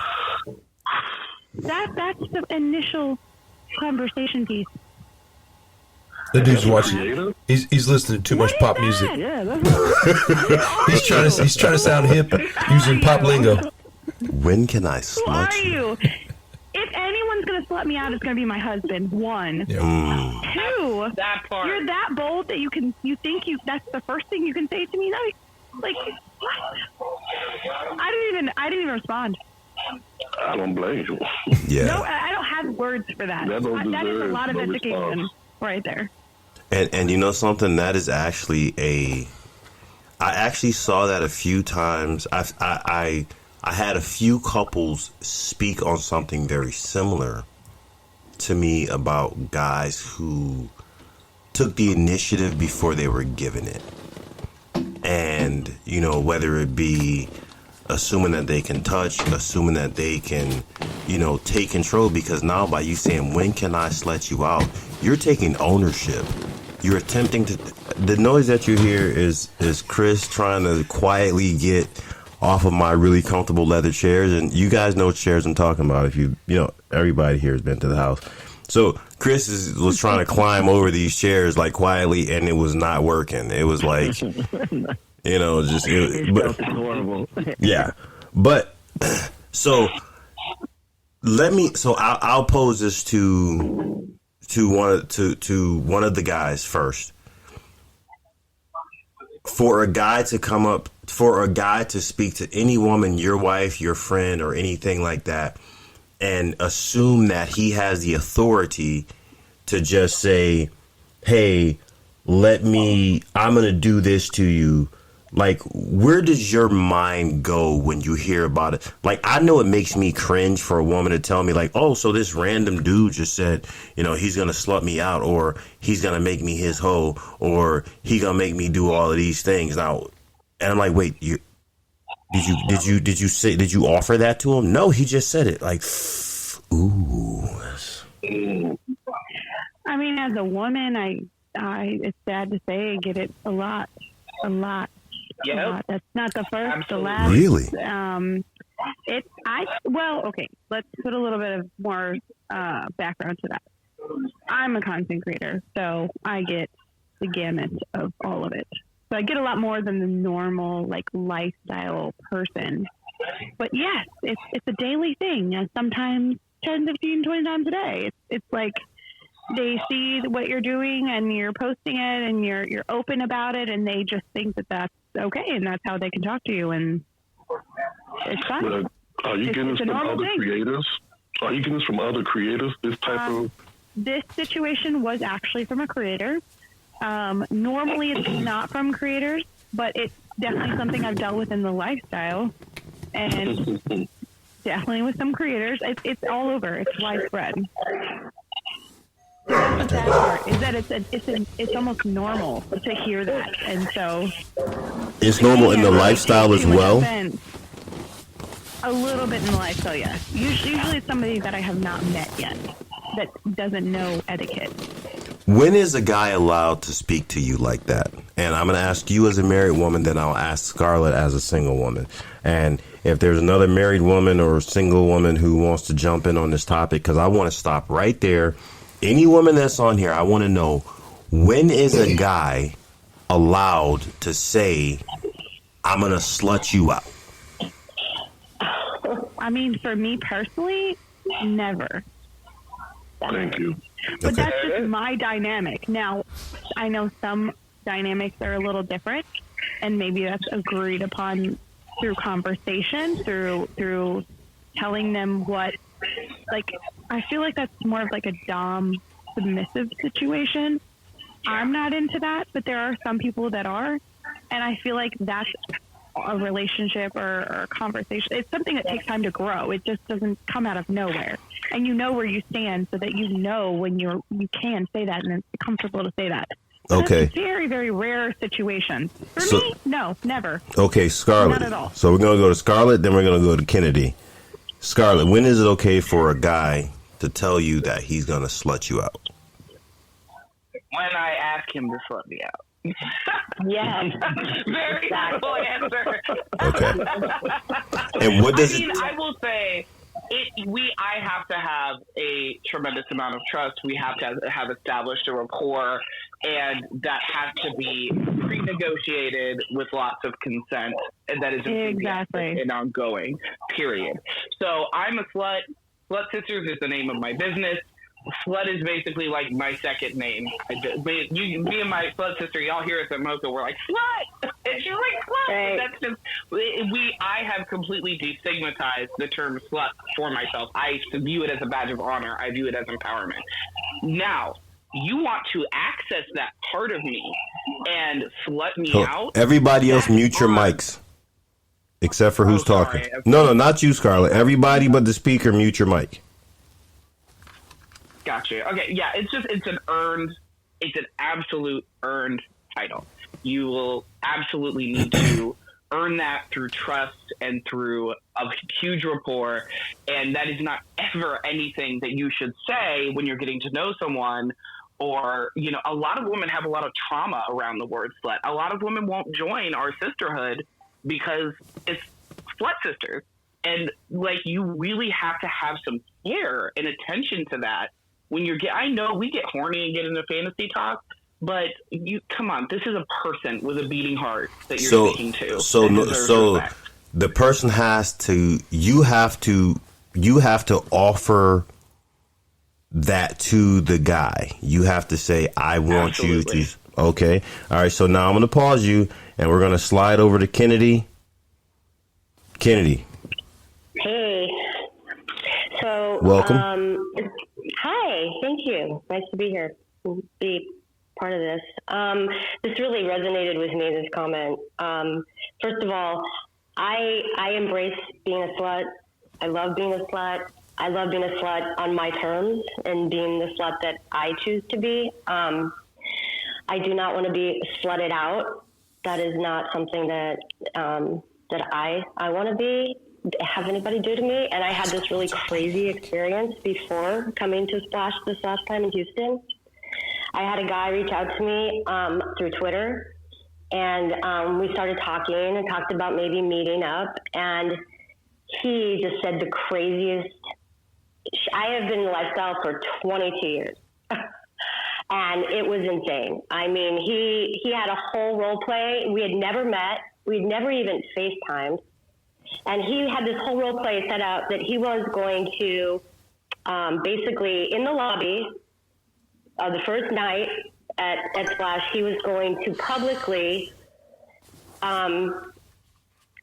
That's the initial conversation piece.
The dude's watching. He's listening to too much pop music.
Yeah, that's right.
He's trying to sound hip using pop lingo.
When can I
Who
slut
are you? If anyone's going to slut me out, it's going to be my husband. One.
Yeah.
Two.
That part.
You're that bold that you think that's the first thing you can say to me. Like, what? I didn't even respond.
I don't blame you.
Yeah.
No, I don't have words for that. That is a lot of education right there.
And you know something? That is actually I actually saw that a few times. I had a few couples speak on something very similar to me about guys who took the initiative before they were given it. And, you know, whether it be assuming that they can touch, assuming that they can, you know, take control, because now by you saying, when can I slut you out, you're taking ownership. You're attempting to, the noise that you hear is Chris trying to quietly get off of my really comfortable leather chairs. And you guys know what chairs I'm talking about. If you know, everybody here has been to the house. So Chris was trying to climb over these chairs like quietly, and it was not working. It was like, you know, just
it's horrible.
Yeah, but so I'll pose this to one of the guys first. For a guy to speak to any woman, your wife, your friend, or anything like that, and assume that he has the authority to just say, hey, I'm going to do this to you. Like, where does your mind go when you hear about it? Like, I know it makes me cringe for a woman to tell me, like, oh, so this random dude just said, you know, he's going to slut me out, or he's going to make me his hoe, or he going to make me do all of these things. Now, and I'm like, wait, did you offer that to him? No, he just said it. Like, ooh.
I mean, as a woman, I it's sad to say, I get it a lot.
Yep.
That's not the first,
Absolutely.
the last.
Really?
Okay, let's put a little bit of more background to that. I'm a content creator, so I get the gamut of all of it. So I get a lot more than the normal, like, lifestyle person. But yes, it's a daily thing. And sometimes 10, 15, 20 times a day. It's like they see what you're doing and you're posting it and you're open about it, and they just think that that's okay and that's how they can talk to you, and it's fine.
Are you getting this from other creators? Are you getting this from other creators? This type of
this situation was actually from a creator. Normally it's not from creators, but it's definitely something I've dealt with in the lifestyle, and definitely with some creators. It's all over. It's widespread. That's the sad part, is that it's almost normal to hear that, and so
it's normal in the lifestyle as well.
A little bit in the lifestyle, yes. Usually it's somebody that I have not met yet that doesn't know etiquette.
When is a guy allowed to speak to you like that? And I'm going to ask you as a married woman, then I'll ask Scarlett as a single woman. And if there's another married woman or single woman who wants to jump in on this topic, because I want to stop right there. Any woman that's on here, I want to know, when is a guy allowed to say, I'm going to slut you out?
I mean, for me personally, never.
Thank you.
But that's just my dynamic. Now, I know some dynamics are a little different, and maybe that's agreed upon through conversation, through telling them what, like, I feel like that's more of like a dom submissive situation. I'm not into that, but there are some people that are, and I feel like that's a relationship or a conversation. It's something that takes time to grow. It just doesn't come out of nowhere. And you know where you stand so that you know when you can say that and it's comfortable to say that. So
okay.
That's a very, very rare situation. For me, no, never.
Okay, Scarlett.
Not at all.
So we're going to go to Scarlett, then we're going to go to Kennedy. Scarlett, when is it okay for a guy to tell you that he's going to slut you out?
When I ask him to slut me out.
Yeah.
Very simple answer.
Okay. And what does
I will say, I have to have a tremendous amount of trust. We have to have established a rapport, and that has to be pre-negotiated with lots of consent, and that is
exactly
and ongoing. Period. So I'm a slut. Slut Sisters is the name of my business. Slut is basically like my second name. Me and my slut sister, y'all hear us at Mocha, we're like, slut! And she's like, slut!
Right.
That's just, I have completely destigmatized the term slut for myself. I view it as a badge of honor. I view it as empowerment. Now, you want to access that part of me and slut me out?
Everybody else mute your mics. Except for who's talking. No, not you, Scarlett. Everybody but the speaker, mute your mic.
Gotcha. Okay, yeah, it's an absolute earned title. You will absolutely need to earn that through trust and through a huge rapport, and that is not ever anything that you should say when you're getting to know someone. Or, a lot of women have a lot of trauma around the word slut. A lot of women won't join our sisterhood because it's slut sisters. And, you really have to have some care and attention to that. When I know we get horny and get into fantasy talk, but come on, this is a person with a beating heart that you're speaking to.
So the person you have to offer that to the guy. You have to say, I want you to. Okay. All right. So now I'm going to pause you and we're going to slide over to Kennedy. Kennedy.
Hey. So,
welcome.
Hi, thank you. Nice to be here, be part of this. This really resonated with me, this comment. First of all, I embrace being a slut. I love being a slut. I love being a slut on my terms and being the slut that I choose to be. I do not want to be slutted out. That is not something that I want to be. Have anybody do to me. And I had this really crazy experience before coming to Splash this last time in Houston. I had a guy reach out to me through Twitter, and we started talking and talked about maybe meeting up, and he just said the craziest. I have been in lifestyle for 22 years and it was insane. I mean, he had a whole role play. We had never met. We'd never even FaceTimed. And he had this whole role play set up that he was going to basically in the lobby of the first night at Splash, he was going to publicly,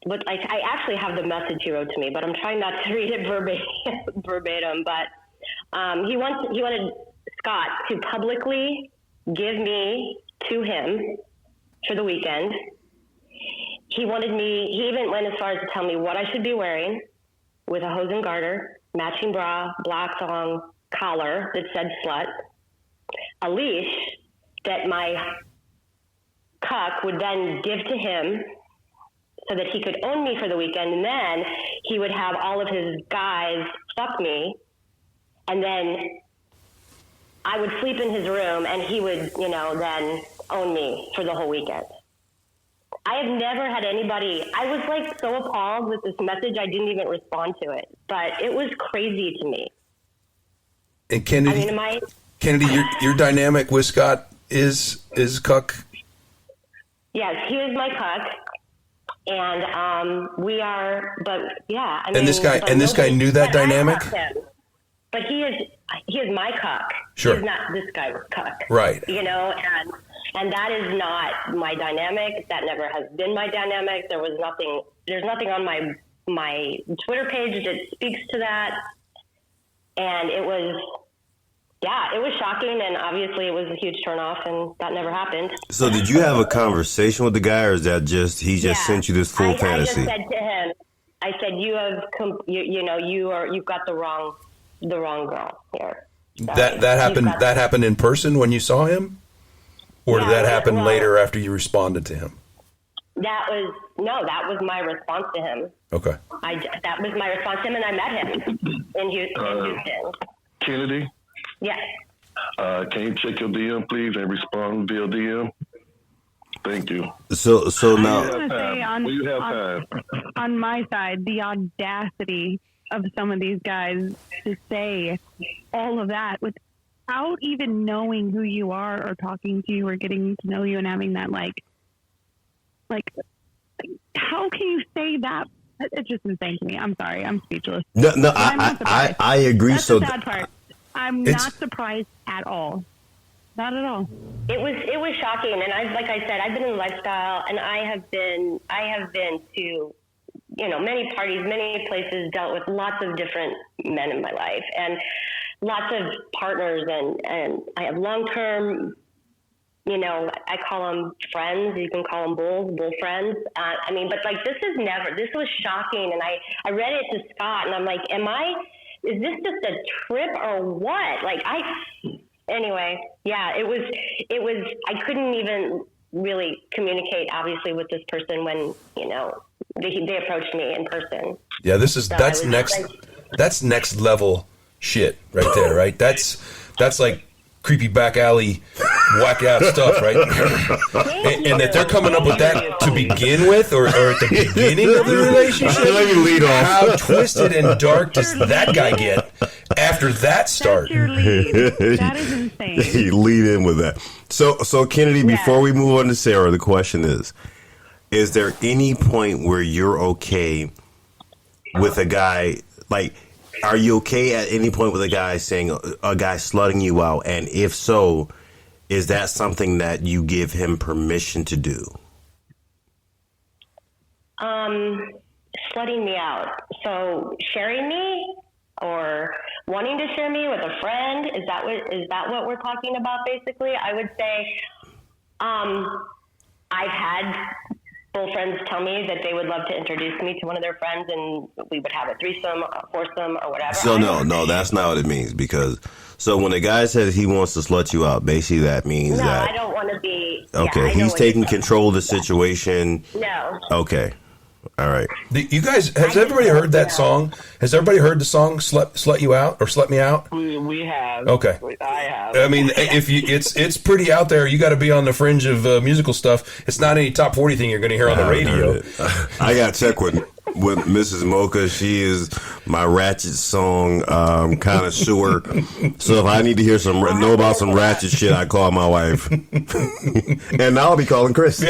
but I actually have the message he wrote to me, but I'm trying not to read it verbatim. But he wanted Scott to publicly give me to him for the weekend. He even went as far as to tell me what I should be wearing, with a hose and garter, matching bra, black thong, collar that said slut, a leash that my cuck would then give to him so that he could own me for the weekend, and then he would have all of his guys fuck me, and then I would sleep in his room, and he would, then own me for the whole weekend. I have never had anybody, I was so appalled with this message, I didn't even respond to it, but it was crazy to me.
And Kennedy, Kennedy, your dynamic with Scott is cuck?
Yes, he is my cuck. And we are, but yeah. I mean,
and this guy knew that dynamic?
But he is my cuck.
Sure.
He's not this guy's cuck.
Right.
And that is not my dynamic. That never has been my dynamic. There's nothing on my Twitter page that speaks to that. And it was shocking, and obviously it was a huge turnoff, and that never happened.
So did you have a conversation with the guy, or is that he just sent you this full fantasy?
I just said to him, I said, you've got the wrong girl here. So
that happened in person when you saw him? Or did that happen later after you responded to him?
That was my response to him.
Okay.
That was my response to him, and I met him in Houston.
Kennedy?
Yes.
Can you check your DM, please, and respond via DM? Thank you.
So now,
I want to say
when you have time.
on my side, the audacity of some of these guys to say all of that without even knowing who you are or talking to you or getting to know you and having that like how can you say that? It's just insane to me. I'm sorry. I'm speechless.
No, I agree.
That's
so
the sad part. I'm not surprised at all. Not at all.
It was shocking, and like I said, I've been in the lifestyle, and I have been to, many parties, many places, dealt with lots of different men in my life, and lots of partners, and I have long term. I call them friends. You can call them bull friends. But like this was shocking. And I read it to Scott and I'm like, is this just a trip or what? Anyway, yeah, it was, I couldn't even really communicate obviously with this person when, they approached me in person.
Yeah, that's next level shit right there, right? That's like creepy back alley whack out stuff, right? and that they're coming up with that to begin with, or at the beginning of the relationship.
Let me lead off.
How twisted and dark does that guy get after that start?
That's your lead. That is insane.
You lead in with that. So Kennedy, before we move on to Sarah, the question is there any point where you're okay with a guy are you okay at any point with a guy saying a guy slutting you out? And if so, is that something that you give him permission to do?
Slutting me out. So sharing me or wanting to share me with a friend, is that what we're talking about basically? I would say I've had full friends tell me that they would love to introduce me to one of their friends and we would have a threesome, a foursome, or whatever.
So no, that's not what it means, because so when a guy says he wants to slut you out, basically that means that
I don't want to be.
Okay, he's taking control of the situation.
No.
Okay. All right.
You guys, has everybody heard that song? Has everybody heard the song "Slut You Out" or "Slut Me Out"?
We have.
Okay.
I have.
I mean, it's pretty out there. You got to be on the fringe of musical stuff. It's not any top 40 thing you're going to hear on the radio.
I got to check with Mrs. Mocha. She is my ratchet song connoisseur. So if I need to hear know about some ratchet shit, I call my wife. And now I'll be calling Chris.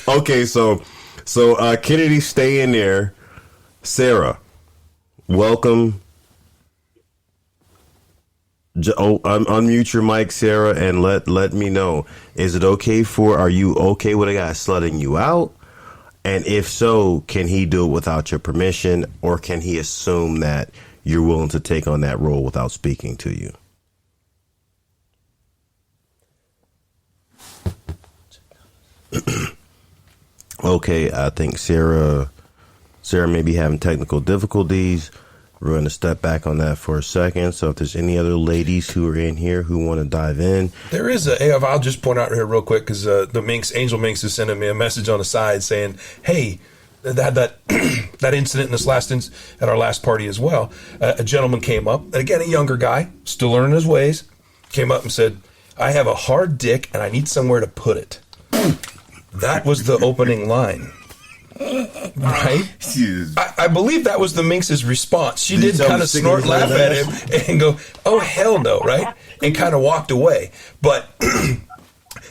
Okay, so Kennedy, stay in there. Sarah, welcome. Unmute your mic, Sarah, and let me know. Are you okay with a guy slutting you out? And if so, can he do it without your permission, or can he assume that you're willing to take on that role without speaking to you? Okay, I think Sarah may be having technical difficulties. We're going to step back on that for a second. So if there's any other ladies who are in here who want to dive in.
There is I'll just point out here real quick, because the Angel Minx is sending me a message on the side saying, hey, that incident in at our last party as well. A gentleman came up, and again, a younger guy, still learning his ways, came up and said, I have a hard dick and I need somewhere to put it. That was the opening line. Right? I believe that was the Minx's response. She did kind of snort, laugh at him, and go, oh, hell no, right? And kind of walked away. But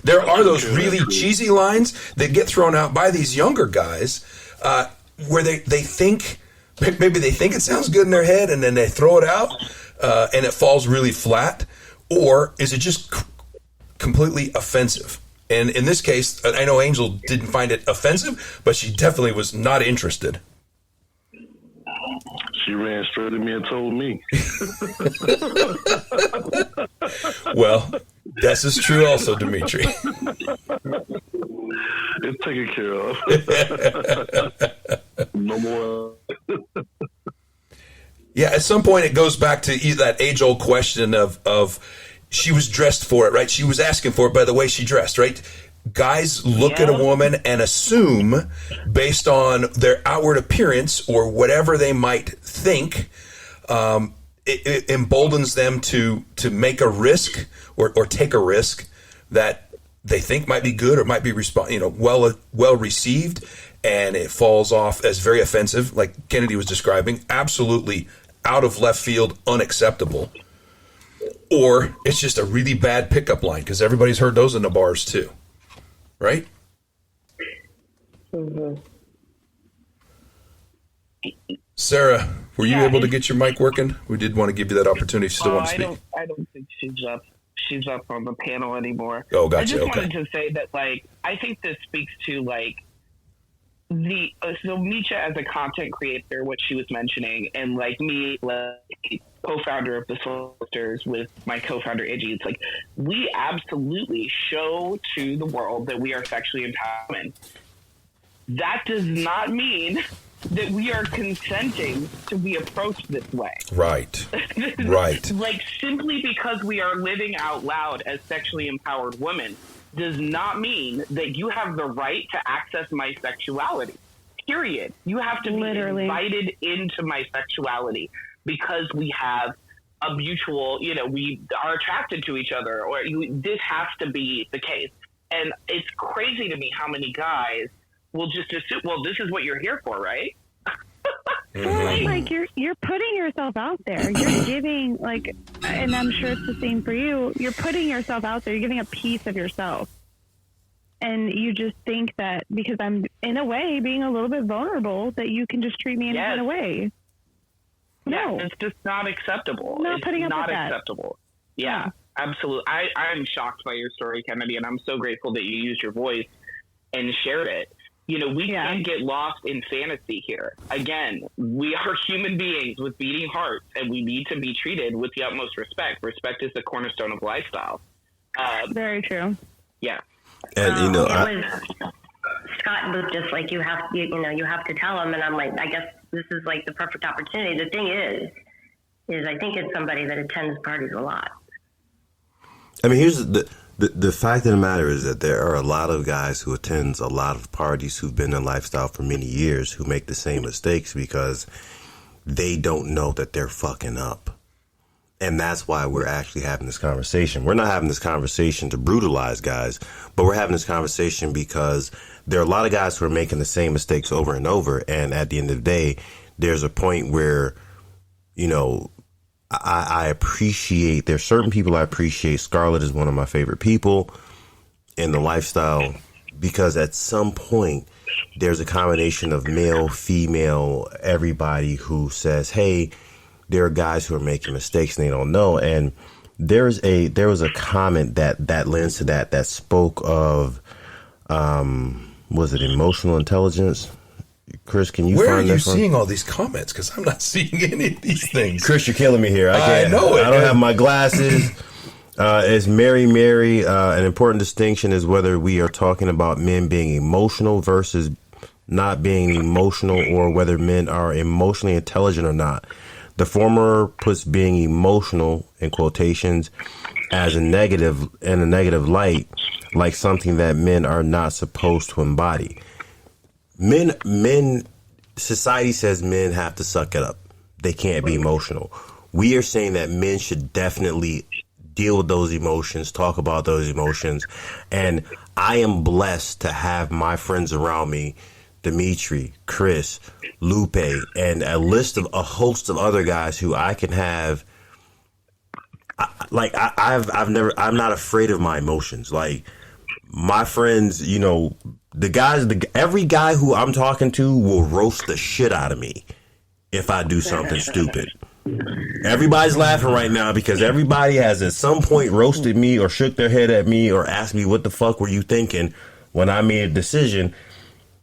there are those really cheesy lines that get thrown out by these younger guys where they think, maybe they think it sounds good in their head, and then they throw it out, and it falls really flat. Or is it just completely offensive? And in this case, I know Angel didn't find it offensive, but she definitely was not interested.
She ran straight at me and told me.
Well, this is true also, Dimitri.
It's taken care of. No more.
Yeah, at some point it goes back to that age-old question of she was dressed for it, right? She was asking for it by the way she dressed, right? Guys look at a woman and assume, based on their outward appearance or whatever they might think, it emboldens them to make a risk or take a risk that they think might be good or might be well received, and it falls off as very offensive, like Kennedy was describing, absolutely out of left field, unacceptable. Or it's just a really bad pickup line, because everybody's heard those in the bars too, right?
Mm-hmm.
Sarah, were you able to get your mic working? We did want to give you that opportunity if you still want to speak.
I don't think she's up on the panel anymore.
Oh, gotcha.
I just
Okay.
wanted to say that, like, I think this speaks to, like, so Misha as a content creator, what she was mentioning, and like me, like co-founder of the Soul Sisters with my co-founder Iggy, it's like we absolutely show to the world that we are sexually empowered. That does not mean that we are consenting to be approached this way.
Right. Right.
Like, simply because we are living out loud as sexually empowered women does not mean that you have the right to access my sexuality. Period. You have to be invited into my sexuality because we have a mutual, we are attracted to each other, or this has to be the case. And it's crazy to me how many guys will just assume, well, this is what you're here for, right?
Well, like you're putting yourself out there. You're giving, like, and I'm sure it's the same for you. You're putting yourself out there. You're giving a piece of yourself, and you just think that because I'm in a way being a little bit vulnerable, that you can just treat me in a way. No,
it's just not acceptable.
Not
it's
putting up
not
with that.
acceptable. Yeah, absolutely. I'm shocked by your story, Kennedy, and I'm so grateful that you used your voice and shared it. We can't get lost in fantasy here. Again, we are human beings with beating hearts, and we need to be treated with the utmost respect. Respect is the cornerstone of lifestyle.
Very true.
Yeah.
And,
Scott was just like, you have to tell him. And I'm like, I guess this is like the perfect opportunity. The thing is I think it's somebody that attends parties a lot.
I mean, here's the fact of the matter is that there are a lot of guys who attend a lot of parties who've been in lifestyle for many years who make the same mistakes because they don't know that they're fucking up. And that's why we're actually having this conversation. We're not having this conversation to brutalize guys, but we're having this conversation because there are a lot of guys who are making the same mistakes over and over. And at the end of the day, there's a point where, I appreciate, there's certain people I appreciate. Scarlett is one of my favorite people in the lifestyle because at some point there's a combination of male, female, everybody who says, hey, there are guys who are making mistakes and they don't know. And there was a comment that lends to that spoke of, was it emotional intelligence? Chris, can you
Where
find
are you
that one?
seeing all these comments? Because I'm not seeing any of these things.
Chris, you're killing me here.
I know it.
I don't have my glasses. It's Mary. An important distinction is whether we are talking about men being emotional versus not being emotional, or whether men are emotionally intelligent or not. The former puts being emotional, in quotations, as a negative light, like something that men are not supposed to embody. Society says men have to suck it up. They can't be emotional. We are saying that men should definitely deal with those emotions, talk about those emotions. And I am blessed to have my friends around me, Dimitri, Chris, Lupe, and a host of other guys who I can have. I'm not afraid of my emotions. Like, my friends, every guy who I'm talking to will roast the shit out of me if I do something stupid. Everybody's laughing right now because everybody has at some point roasted me or shook their head at me or asked me, what the fuck were you thinking when I made a decision?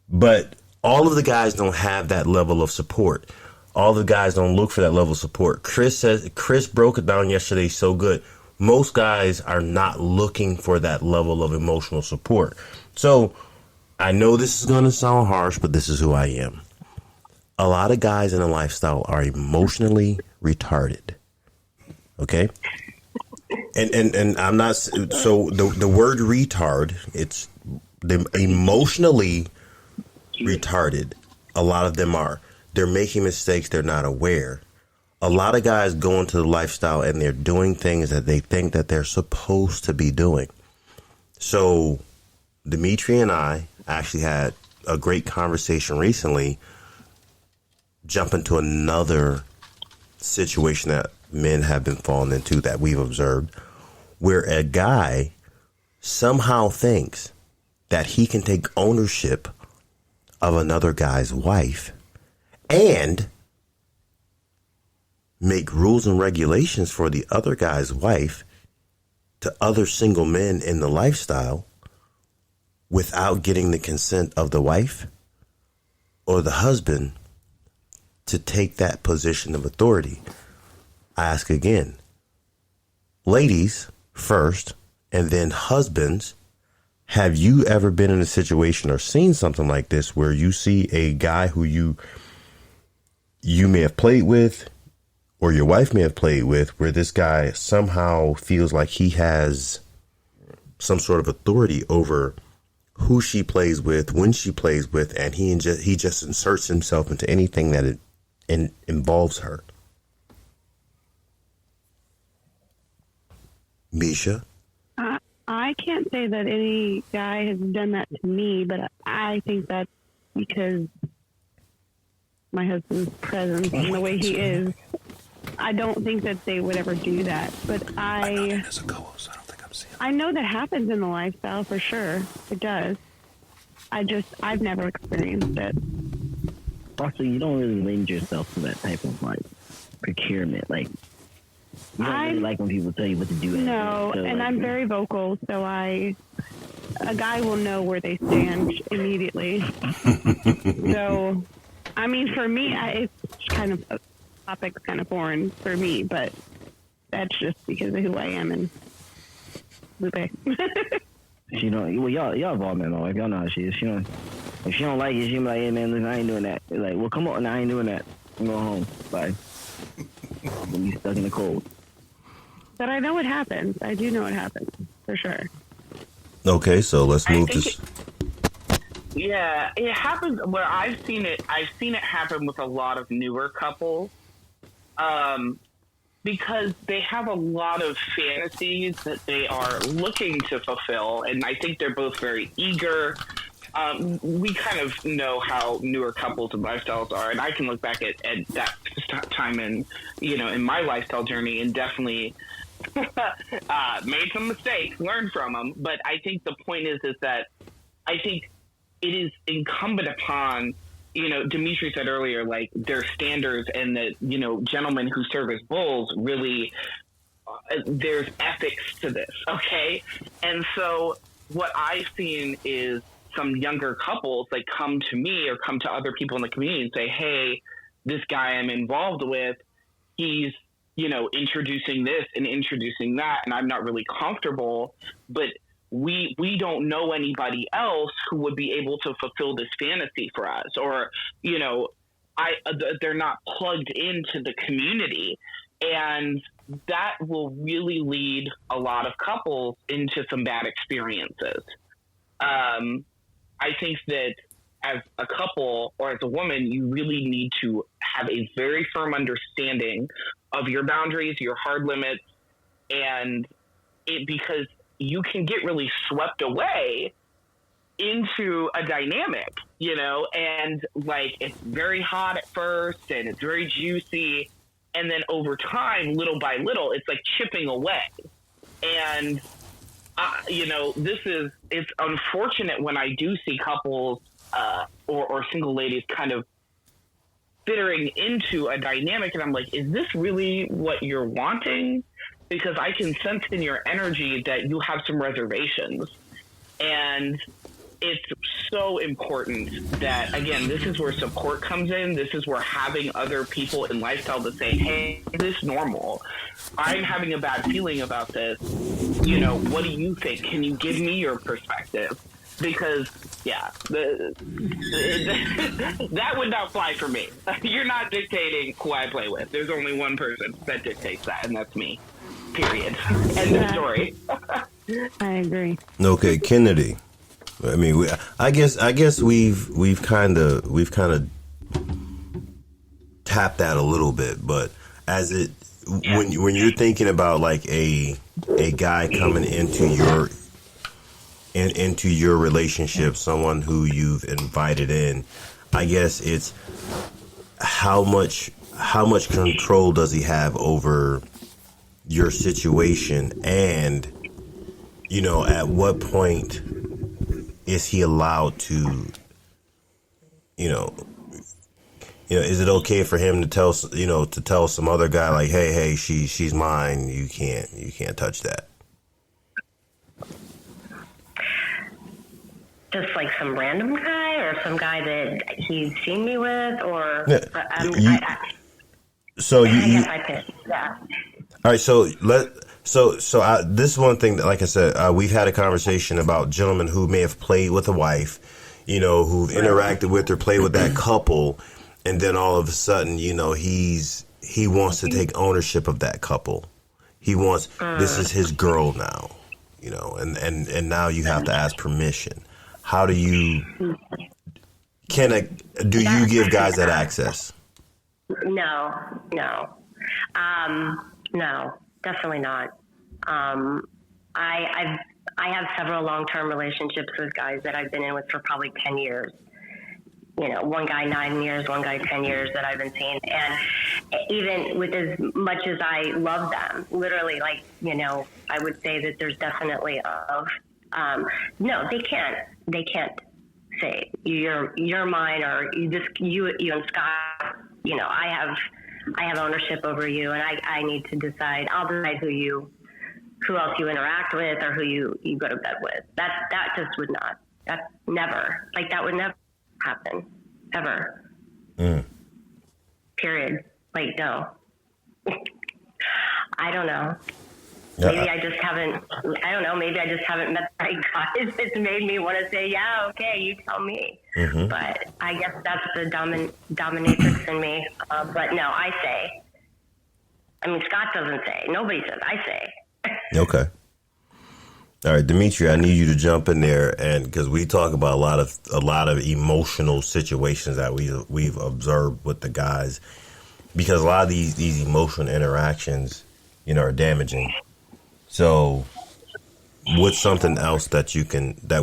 But all of the guys don't have that level of support. All the guys don't look for that level of support. Chris broke it down yesterday so good. Most guys are not looking for that level of emotional support. So I know this is going to sound harsh, but this is who I am. A lot of guys in a lifestyle are emotionally retarded. Okay? And I'm not, so the word retard, it's the emotionally retarded. A lot of them are. They're making mistakes they're not aware. A lot of guys go into the lifestyle and they're doing things that they think that they're supposed to be doing. So Dimitri and I actually had a great conversation recently, jumping to another situation that men have been falling into that we've observed, where a guy somehow thinks that he can take ownership of another guy's wife and make rules and regulations for the other guy's wife to other single men in the lifestyle without getting the consent of the wife or the husband to take that position of authority. I ask again, ladies first, and then husbands, have you ever been in a situation or seen something like this where you see a guy who you may have played with or your wife may have played with, where this guy somehow feels like he has some sort of authority over who she plays with, when she plays with, and he just inserts himself into anything that involves her? Misha?
I can't say that any guy has done that to me, but I think that's because my husband's presence and the way he is. I don't think that they would ever do that, but I know that as a co-host, I don't think I'm seeing it. I know that happens in the lifestyle for sure. It does. I've never experienced it.
Also, you don't really lend yourself to that type of like procurement. Like, you don't really like when people tell you what to do.
No, so, and like, I'm very vocal, so a guy will know where they stand immediately. So, I mean, for me, it's kind of topic's kind of foreign for me, but that's just because of who I am and Lupe.
You know, well, y'all have all met my wife. Y'all know how she is. If she don't like it, she be like, "Hey man, listen, I ain't doing that." Like, well, come on, I ain't doing that. I'm going home. Bye. I'm gonna be stuck in the cold.
But I know it happens. I do know it happens for sure.
Okay, so let's move to.
Yeah, it happens where I've seen it happen with a lot of newer couples, because they have a lot of fantasies that they are looking to fulfill, and I think they're both very eager. We kind of know how newer couples and lifestyles are, and I can look back at that time in my lifestyle journey and definitely made some mistakes, learned from them. But I think the point is that I think it is incumbent upon, Dimitri said earlier, like their standards and the, gentlemen who serve as bulls really, there's ethics to this. Okay. And so what I've seen is some younger couples like come to me or come to other people in the community and say, hey, this guy I'm involved with, he's, introducing this and introducing that, and I'm not really comfortable, but we don't know anybody else who would be able to fulfill this fantasy for us, or, they're not plugged into the community. And that will really lead a lot of couples into some bad experiences. I think that as a couple or as a woman, you really need to have a very firm understanding of your boundaries, your hard limits, and because you can get really swept away into a dynamic, and like it's very hot at first and it's very juicy. And then over time, little by little, it's like chipping away. And, it's unfortunate when I do see couples or single ladies kind of fitting into a dynamic. And I'm like, is this really what you're wanting? Because I can sense in your energy that you have some reservations. And it's so important that, again, this is where support comes in. This is where having other people in lifestyle to say, hey, is this normal? I'm having a bad feeling about this. What do you think? Can you give me your perspective? Because, yeah, that would not fly for me. You're not dictating who I play with. There's only one person that dictates that, and that's me. Period. End of story.
I agree.
Okay, Kennedy. I mean, I guess we've kind of tapped that a little bit, but when you're thinking about like a guy coming into into your relationship, someone who you've invited in, I guess it's how much control does he have over your situation, and at what point is he allowed to is it okay for him to tell some other guy like, hey, she's mine, you can't touch that?
Just like some random guy or some guy that he's seen me with, or
Yeah. All right. So this is one thing that, like I said, we've had a conversation about gentlemen who may have played with a wife, who've interacted with or played with that couple, and then all of a sudden, he wants to take ownership of that couple. He wants this is his girl now, and now you have to ask permission. How do you do you give guys that access?
No, definitely not. I have several long-term relationships with guys that I've been in with for probably 10 years. One guy 9 years, one guy 10 years that I've been seeing. And even with as much as I love them, literally, I would say that there's definitely no, they can't say you're mine, or you and Scott, I have ownership over you, and I need to decide. I'll decide who else you interact with, or who you go to bed with. That just would not. That never. That would never happen, ever. Period. No. I don't know. Maybe I just haven't. I don't know. Maybe I just haven't met the right guys. It's made me want to say, yeah, okay, you tell me. Mm-hmm. But I guess that's the dominatrix in me. But no, I say. I mean, Scott doesn't say. Nobody says. I say.
Okay. All right, Dimitri, I need you to jump in there, and because we talk about a lot of emotional situations that we've observed with the guys, because a lot of these emotional interactions, are damaging. So, what's something else that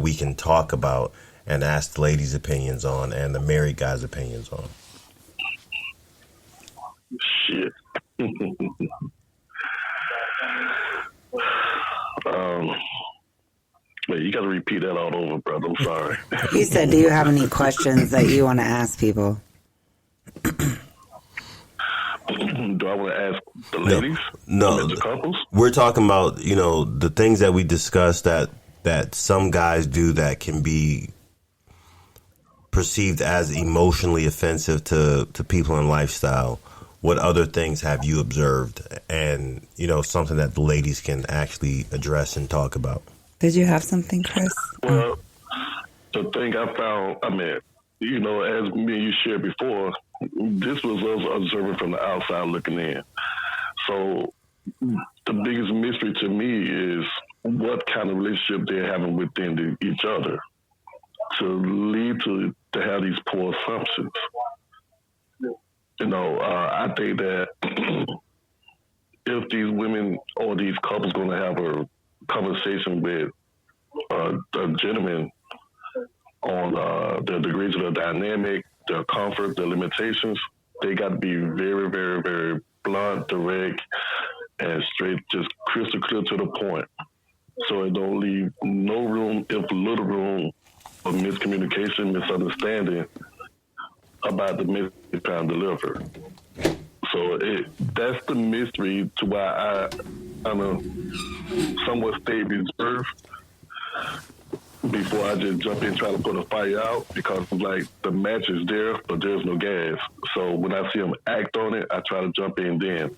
we can talk about and ask the ladies' opinions on and the married guys' opinions on?
Shit. Wait, you got to repeat that all over, brother. I'm sorry.
You said, do you have any questions that you want to ask people?
Do I want to ask the ladies?
No.
The couples?
We're talking about, the things that we discussed that some guys do that can be perceived as emotionally offensive to people in lifestyle. What other things have you observed, and something that the ladies can actually address and talk about?
Did you have something, Chris?
Well, the thing I found, as me and you shared before, this was us observing from the outside looking in. So the biggest mystery to me is what kind of relationship they're having within each other to lead to have these poor assumptions. I think that if these women or these couples going to have a conversation with a gentleman on the degrees of the dynamic, their comfort, their limitations, they got to be very, very, very blunt, direct, and straight, just crystal clear to the point. So it don't leave no room, if little room, for miscommunication, misunderstanding about the message they're trying to deliver. So that's the mystery to why I kind of somewhat stay reserved before I just jump in trying to put a fire out, because the match is there, but there's no gas. So when I see them act on it, I try to jump in then,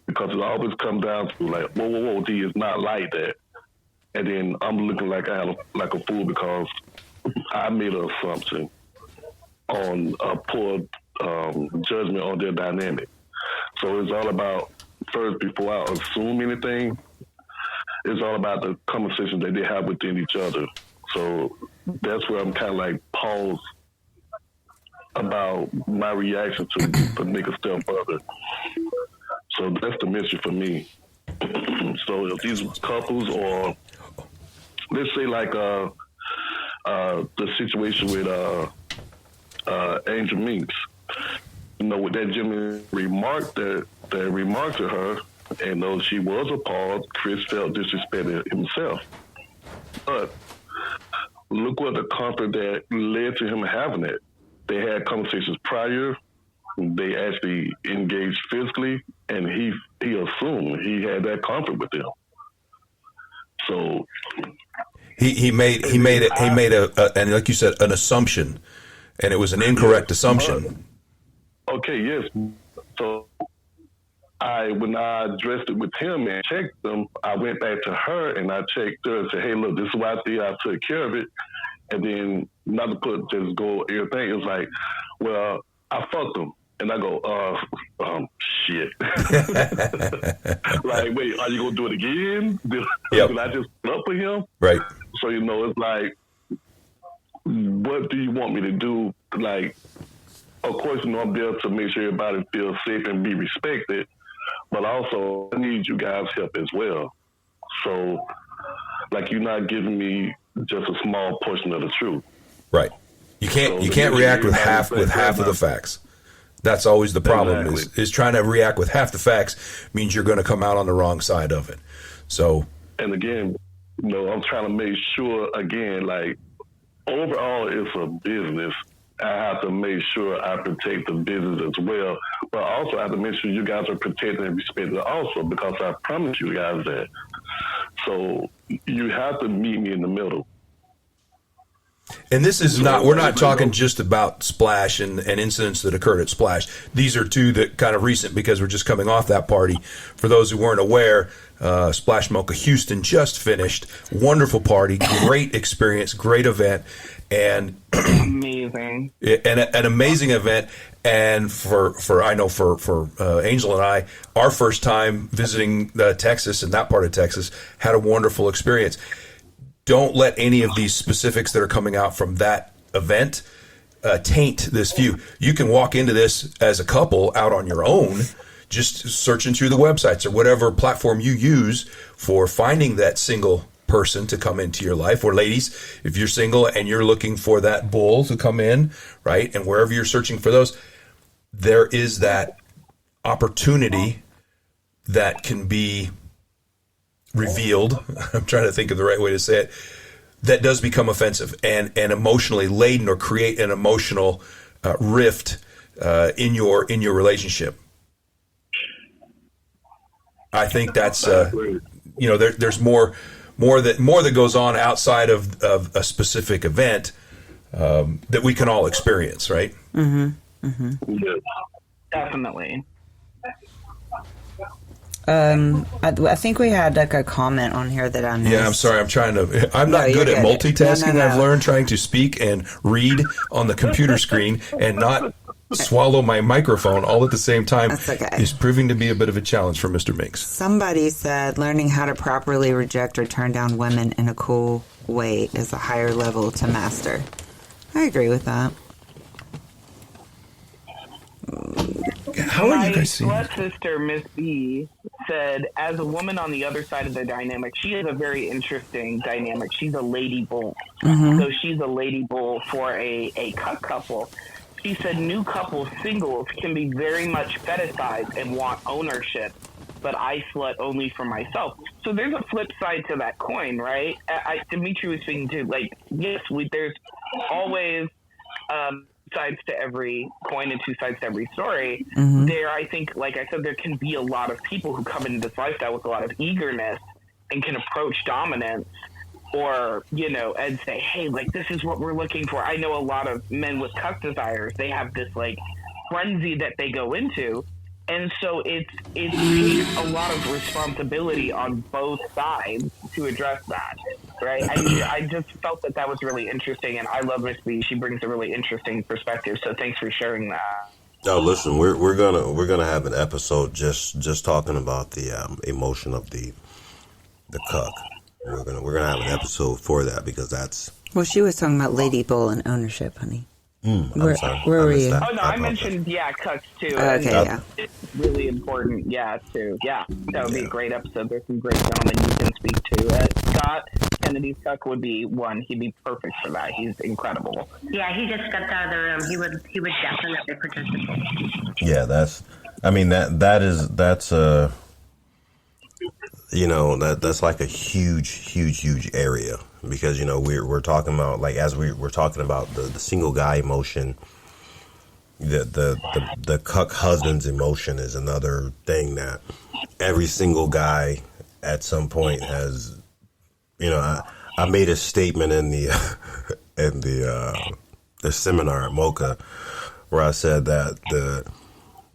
because it always comes down to whoa, D, is not like that. And then I'm looking like a fool because I made an assumption on a poor judgment on their dynamic. So it's all about, first, before I assume anything, it's all about the conversations that they have within each other. So that's where I'm kind of pause about my reaction to make a step further. So that's the mystery for me. So if these couples or let's say like the situation with Angel Minks. You know, with that Jimmy remark to her, and though she was appalled, Chris felt disrespected himself. But look what the comfort that led to him having it. They had conversations prior. They actually engaged physically, and he assumed he had that comfort with them. So
he made a and like you said, an assumption, and it was an incorrect assumption.
Okay, yes. So when I addressed it with him and checked them, I went back to her and I checked her and said, "Hey, look, this is what I did. I took care of it." And then not to just go everything. It was like, well, I fucked him. And I go, shit. Like, wait, are you going to do it again? Did I just put up for him?
Right.
So, you know, it's like, what do you want me to do? Like, of course, you know, I'm there to make sure everybody feels safe and be respected. But also, I need you guys' help as well. So, like, you're not giving me just a small portion of the truth.
Right. You can't react with half of the facts. That's always the problem. Exactly. is trying to react with half the facts means you're going to come out on the wrong side of it. So,
and again, you know, I'm trying to make sure again, like overall, it's a business. I have to make sure I protect the business as well, but also I have to make sure you guys are protected and respected also, because I promise you guys that. So you have to meet me in the middle.
And this is we're not talking just about Splash and incidents that occurred at Splash. These are two that kind of recent because we're just coming off that party. For those who weren't aware, Splash Mocha Houston just finished. Wonderful party, great experience, great event, and
amazing.
An amazing event. And for Angel and I, our first time visiting Texas and that part of Texas, had a wonderful experience. Don't let any of these specifics that are coming out from that event taint this view. You can walk into this as a couple out on your own, just searching through the websites or whatever platform you use for finding that single person to come into your life. Or ladies, if you're single and you're looking for that bull to come in, right, and wherever you're searching for those, there is that opportunity that can be revealed. I'm trying to think of the right way to say it. That does become offensive and emotionally laden, or create an emotional rift in your relationship. I think that's there's more that goes on outside of a specific event that we can all experience, right?
Mm-hmm. Mm-hmm.
Definitely.
I think we had like a comment on here that I missed.
Yeah, I'm sorry. I'm not good at multitasking.
No.
I've learned trying to speak and read on the computer screen and not swallow my microphone all at the same time.
That's okay.
Is proving to be a bit of a challenge for Mr. Minks.
Somebody said learning how to properly reject or turn down women in a cool way is a higher level to master. I agree with that.
How are you guys seeing?
My sister, Miss B, said, as a woman on the other side of the dynamic, she is a very interesting dynamic. She's a lady bull.
Mm-hmm.
So she's a lady bull for a cuck couple. She said new couples, singles, can be very much fetishized and want ownership, but I slut only for myself. So there's a flip side to that coin, right? Dimitri was speaking to, like, yes, there's always sides to every coin and two sides to every story.
Mm-hmm.
There, I think, like I said, there can be a lot of people who come into this lifestyle with a lot of eagerness and can approach dominance, or, and say, hey, like, this is what we're looking for. I know a lot of men with cuck desires, they have this, like, frenzy that they go into. And so it takes a lot of responsibility on both sides to address that, right? I just felt that was really interesting, and I love Miss B. She brings a really interesting perspective. So thanks for sharing that.
Oh, listen, we're gonna have an episode just talking about the emotion of the cuck. We're gonna have an episode for that, because that's.
Well, she was talking about Lady Bull and ownership, honey.
I'm sorry.
Where were you?
Oh, no, I mentioned, cucks, too.
Okay, yeah.
It's really important, too. Yeah, that would be a great episode. There's some great gentlemen you can speak to. Scott, Infinity's Cuck would be one. He'd be perfect for that. He's incredible.
Yeah, he just stepped out of the room. He would definitely participate.
Yeah, that's that's like a huge area, because we're talking about, like, as we're talking about the single guy emotion, the cuck husband's emotion is another thing that every single guy at some point has. I made a statement in the seminar at Mocha where I said that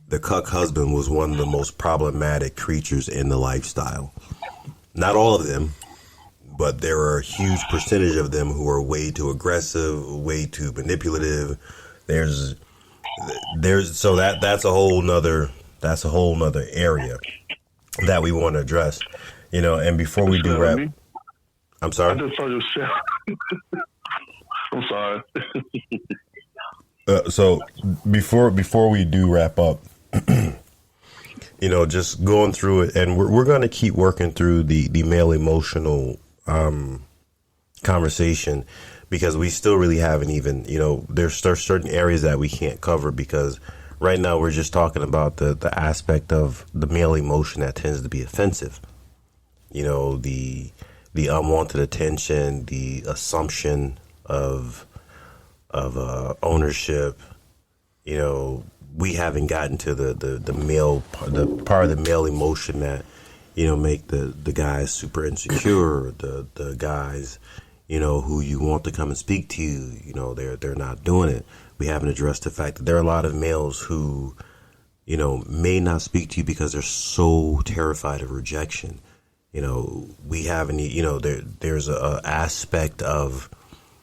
the cuck husband was one of the most problematic creatures in the lifestyle. Not all of them, but there are a huge percentage of them who are way too aggressive, way too manipulative. That's a whole nother area that we want to address. And before we do wrap, I'm sorry.
I just saw your show. I'm sorry.
So before we do wrap up, just going through it, and we're going to keep working through the male emotional conversation, because we still really haven't even, there's certain areas that we can't cover, because right now we're just talking about the aspect of the male emotion that tends to be offensive. The unwanted attention, the assumption of ownership. We haven't gotten to the male, the part of the male emotion that make the guys super insecure, the guys who you want to come and speak to you, they're not doing it. We haven't addressed the fact that there are a lot of males who may not speak to you because they're so terrified of rejection. We haven't, there's a aspect of,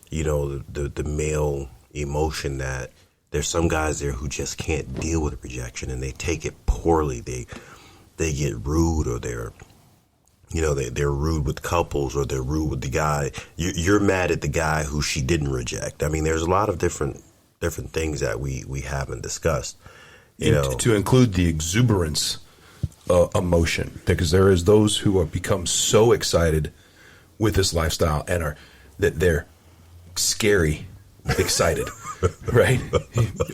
the male emotion that there's some guys there who just can't deal with rejection, and they take it poorly. They get rude, or they're rude with couples, or they're rude with the guy. You're mad at the guy who she didn't reject. I mean, there's a lot of different things that we haven't discussed.
To include the exuberance emotion, because there is those who have become so excited with this lifestyle and they're scary excited, right?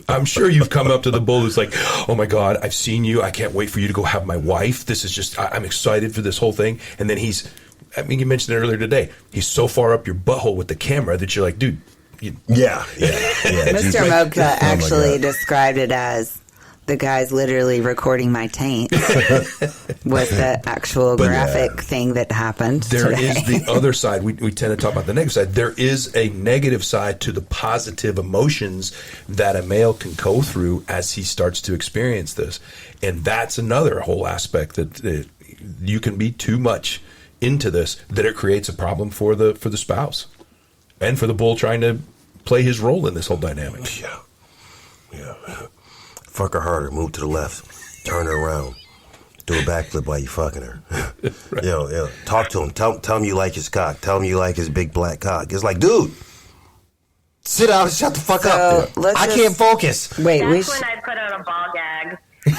I'm sure you've come up to the bull who's like, oh my God, I've seen you. I can't wait for you to go have my wife. This is just, I'm excited for this whole thing. And then you mentioned it earlier today. He's so far up your butthole with the camera that you're like, dude.
Yeah.
Mr. Mocha actually described it as, the guy's literally recording my taint was the actual graphic thing that happened.
There is the other side. We tend to talk about the negative side. There is a negative side to the positive emotions that a male can go through as he starts to experience this. And that's another whole aspect that you can be too much into this, that it creates a problem for the spouse and for the bull trying to play his role in this whole dynamic.
Yeah. Fuck her harder, move to the left, turn her around, do a backflip while you fucking her. Right. Talk to him. Tell him you like his cock. Tell him you like his big black cock. It's like, dude, sit down and shut the fuck up. I can't focus.
Wait, that's when I put out a ball gag. We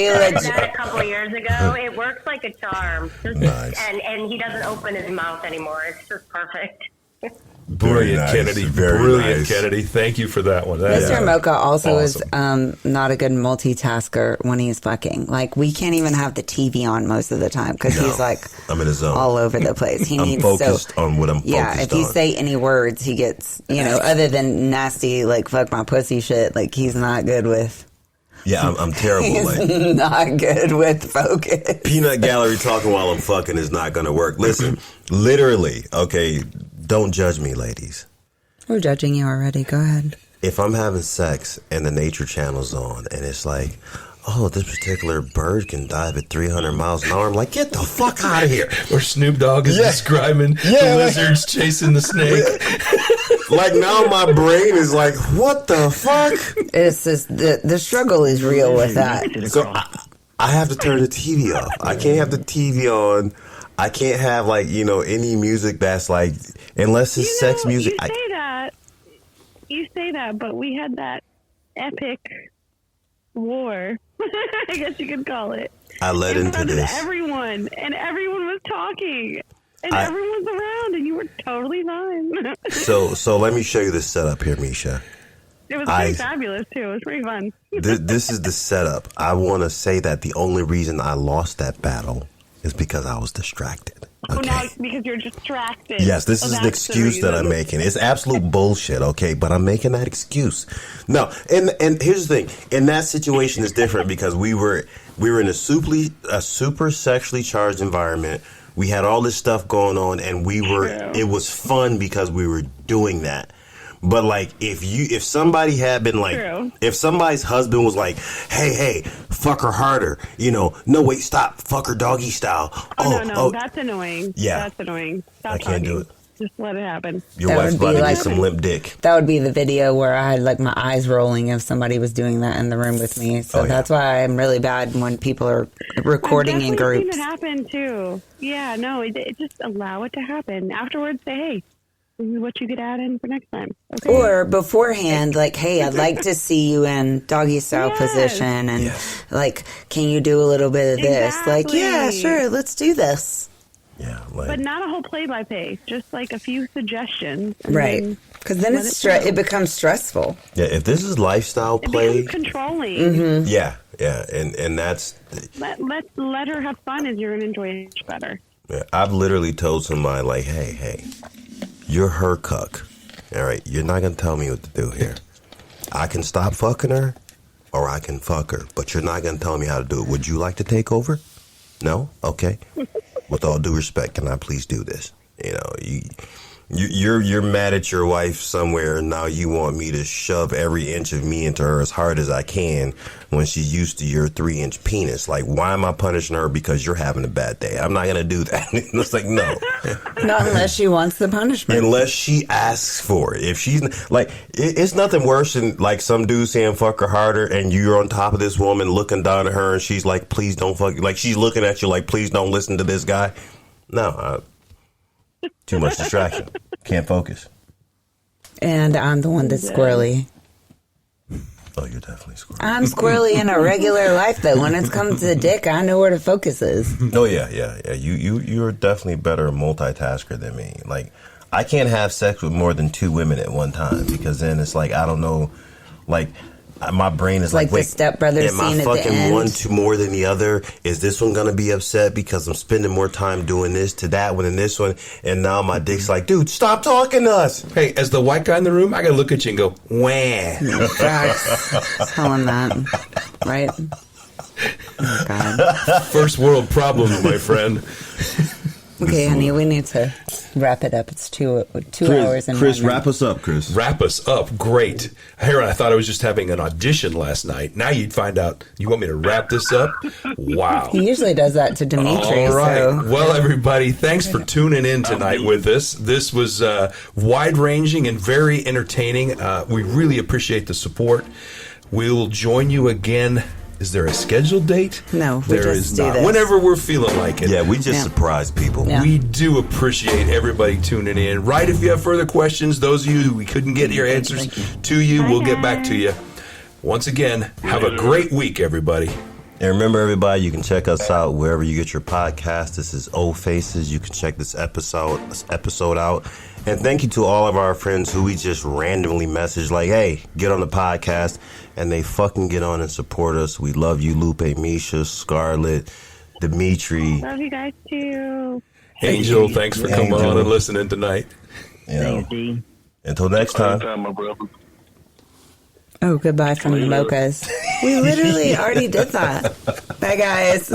did that a couple of years ago. It works like a charm.
Nice.
And he doesn't open his mouth anymore. It's just perfect.
Brilliant, nice. Kennedy.
Very
Brilliant,
nice.
Kennedy. Thank you for that one.
Mr. Mocha also
awesome.
is not a good multitasker when he's fucking. Like, we can't even have the TV on most of the time because he's like,
I'm in a zone,
all over the place. He needs
focused on what I'm focused on.
Yeah, if you say any words, he gets, other than nasty, like, fuck my pussy shit, like, he's not good with.
Yeah, I'm terrible.
He's not good with focus.
Peanut gallery talking while I'm fucking is not going to work. Listen, literally, okay, don't judge me, ladies.
We're judging you already. Go ahead.
If I'm having sex and the Nature Channel's on and it's like, oh, this particular bird can dive at 300 miles an hour, I'm like, get the fuck out of here.
Or Snoop Dogg is describing the lizards chasing the snake.
Like, now my brain is like, what the fuck?
It's just, the struggle is real with that.
So I have to turn the TV off. I can't have the TV on. I can't have, like, any music that's like, unless it's sex music.
You say that, but we had that epic war, I guess you could call it.
I led into this.
Everyone was just talking. And everyone's around, and you were totally fine.
So let me show you the setup here, Misha.
It was pretty fabulous, too. It was pretty fun.
This is the setup. I want to say that the only reason I lost that battle is because I was distracted. Okay?
Oh, now it's because you're distracted.
Yes, this is the excuse that I'm making. It's absolute bullshit, okay? But I'm making that excuse. No, and here's the thing. In that situation, it's different because we were in a super sexually charged environment. We had all this stuff going on, and it was fun because we were doing that. But like, if somebody had been like, if somebody's husband was like, hey, fuck her harder, no, wait, stop, fuck her doggy style.
No, that's annoying.
Yeah,
that's annoying. Stop
I can't do it.
Just let it happen.
Your wife's about to get some limp dick.
That would be the video where I had like my eyes rolling if somebody was doing that in the room with me. So that's why I'm really bad when people are recording in groups.
I've seen it happen too. Yeah, no, it just allow it to happen. Afterwards, say, hey, this is what you could add in for next time. Okay.
Or beforehand, like, hey, I'd like to see you in doggy style position, and like, can you do a little bit of this? Like, yeah, sure, let's do this.
Yeah,
but not a whole play-by-play, just like a few suggestions.
Right, because then it becomes stressful.
Yeah, if this is lifestyle play,
it becomes controlling.
Mm-hmm.
Yeah, and that's
let her have fun, and you're gonna enjoy it much better.
Yeah, I've literally told somebody like, hey, you're her cuck. All right, you're not gonna tell me what to do here. I can stop fucking her, or I can fuck her, but you're not gonna tell me how to do it. Would you like to take over? No? Okay. With all due respect, can I please do this? You're mad at your wife somewhere, and now you want me to shove every inch of me into her as hard as I can when she's used to your 3-inch penis. Like, why am I punishing her because you're having a bad day? I'm not going to do that. It's like, no.
Not unless she wants the punishment.
Unless she asks for it. If she's like, it's nothing worse than like some dude saying fuck her harder, and you're on top of this woman looking down at her, and she's like, please don't fuck. Like, she's looking at you like, please don't listen to this guy. No, too much distraction. Can't focus.
And I'm the one that's squirrely.
Oh, you're definitely squirrely.
I'm squirrely in a regular life, though. When it comes to dick, I know where the focus is.
Oh, yeah. You're definitely a better multitasker than me. Like, I can't have sex with more than 2 women at one time because then it's like, I don't know, like, my brain is like,
wait, the stepbrother
am I fucking one to more than the other? Is this one going to be upset because I'm spending more time doing this to that one and this one? And now my dick's like, dude, stop talking to us.
Hey, as the white guy in the room, I got to look at you and go, wah.
Tell him that. Right? Oh, God.
First world problems, my friend.
Okay, honey, we need to wrap it up. It's two hours and
Chris, wrap us up, Chris.
Wrap us up. Great. Aaron, I thought I was just having an audition last night. Now you'd find out you want me to wrap this up? Wow.
He usually does that to Dimitri.
All right.
So.
Well, everybody, thanks for tuning in tonight with us. This was wide-ranging and very entertaining. We really appreciate the support. We'll join you again. Is there a scheduled date?
No,
there is not. Whenever we're feeling like it.
Yeah, we just surprise people.
Yeah. We do appreciate everybody tuning in. Right, if you have further questions, those of you who we couldn't get your answers to you, we'll get back to you. Once again, have a great week, everybody.
And remember, everybody, you can check us out wherever you get your podcast. This is Old Faces. You can check this episode out. And thank you to all of our friends who we just randomly message like, hey, get on the podcast. And they fucking get on and support us. We love you, Lupe, Misha, Scarlett, Dimitri.
Love you guys, too.
Angel, thanks for coming on and listening tonight.
Thank you.
Until next time.
My brother.
Oh, goodbye from the Mochas. We literally already did that. Bye, guys.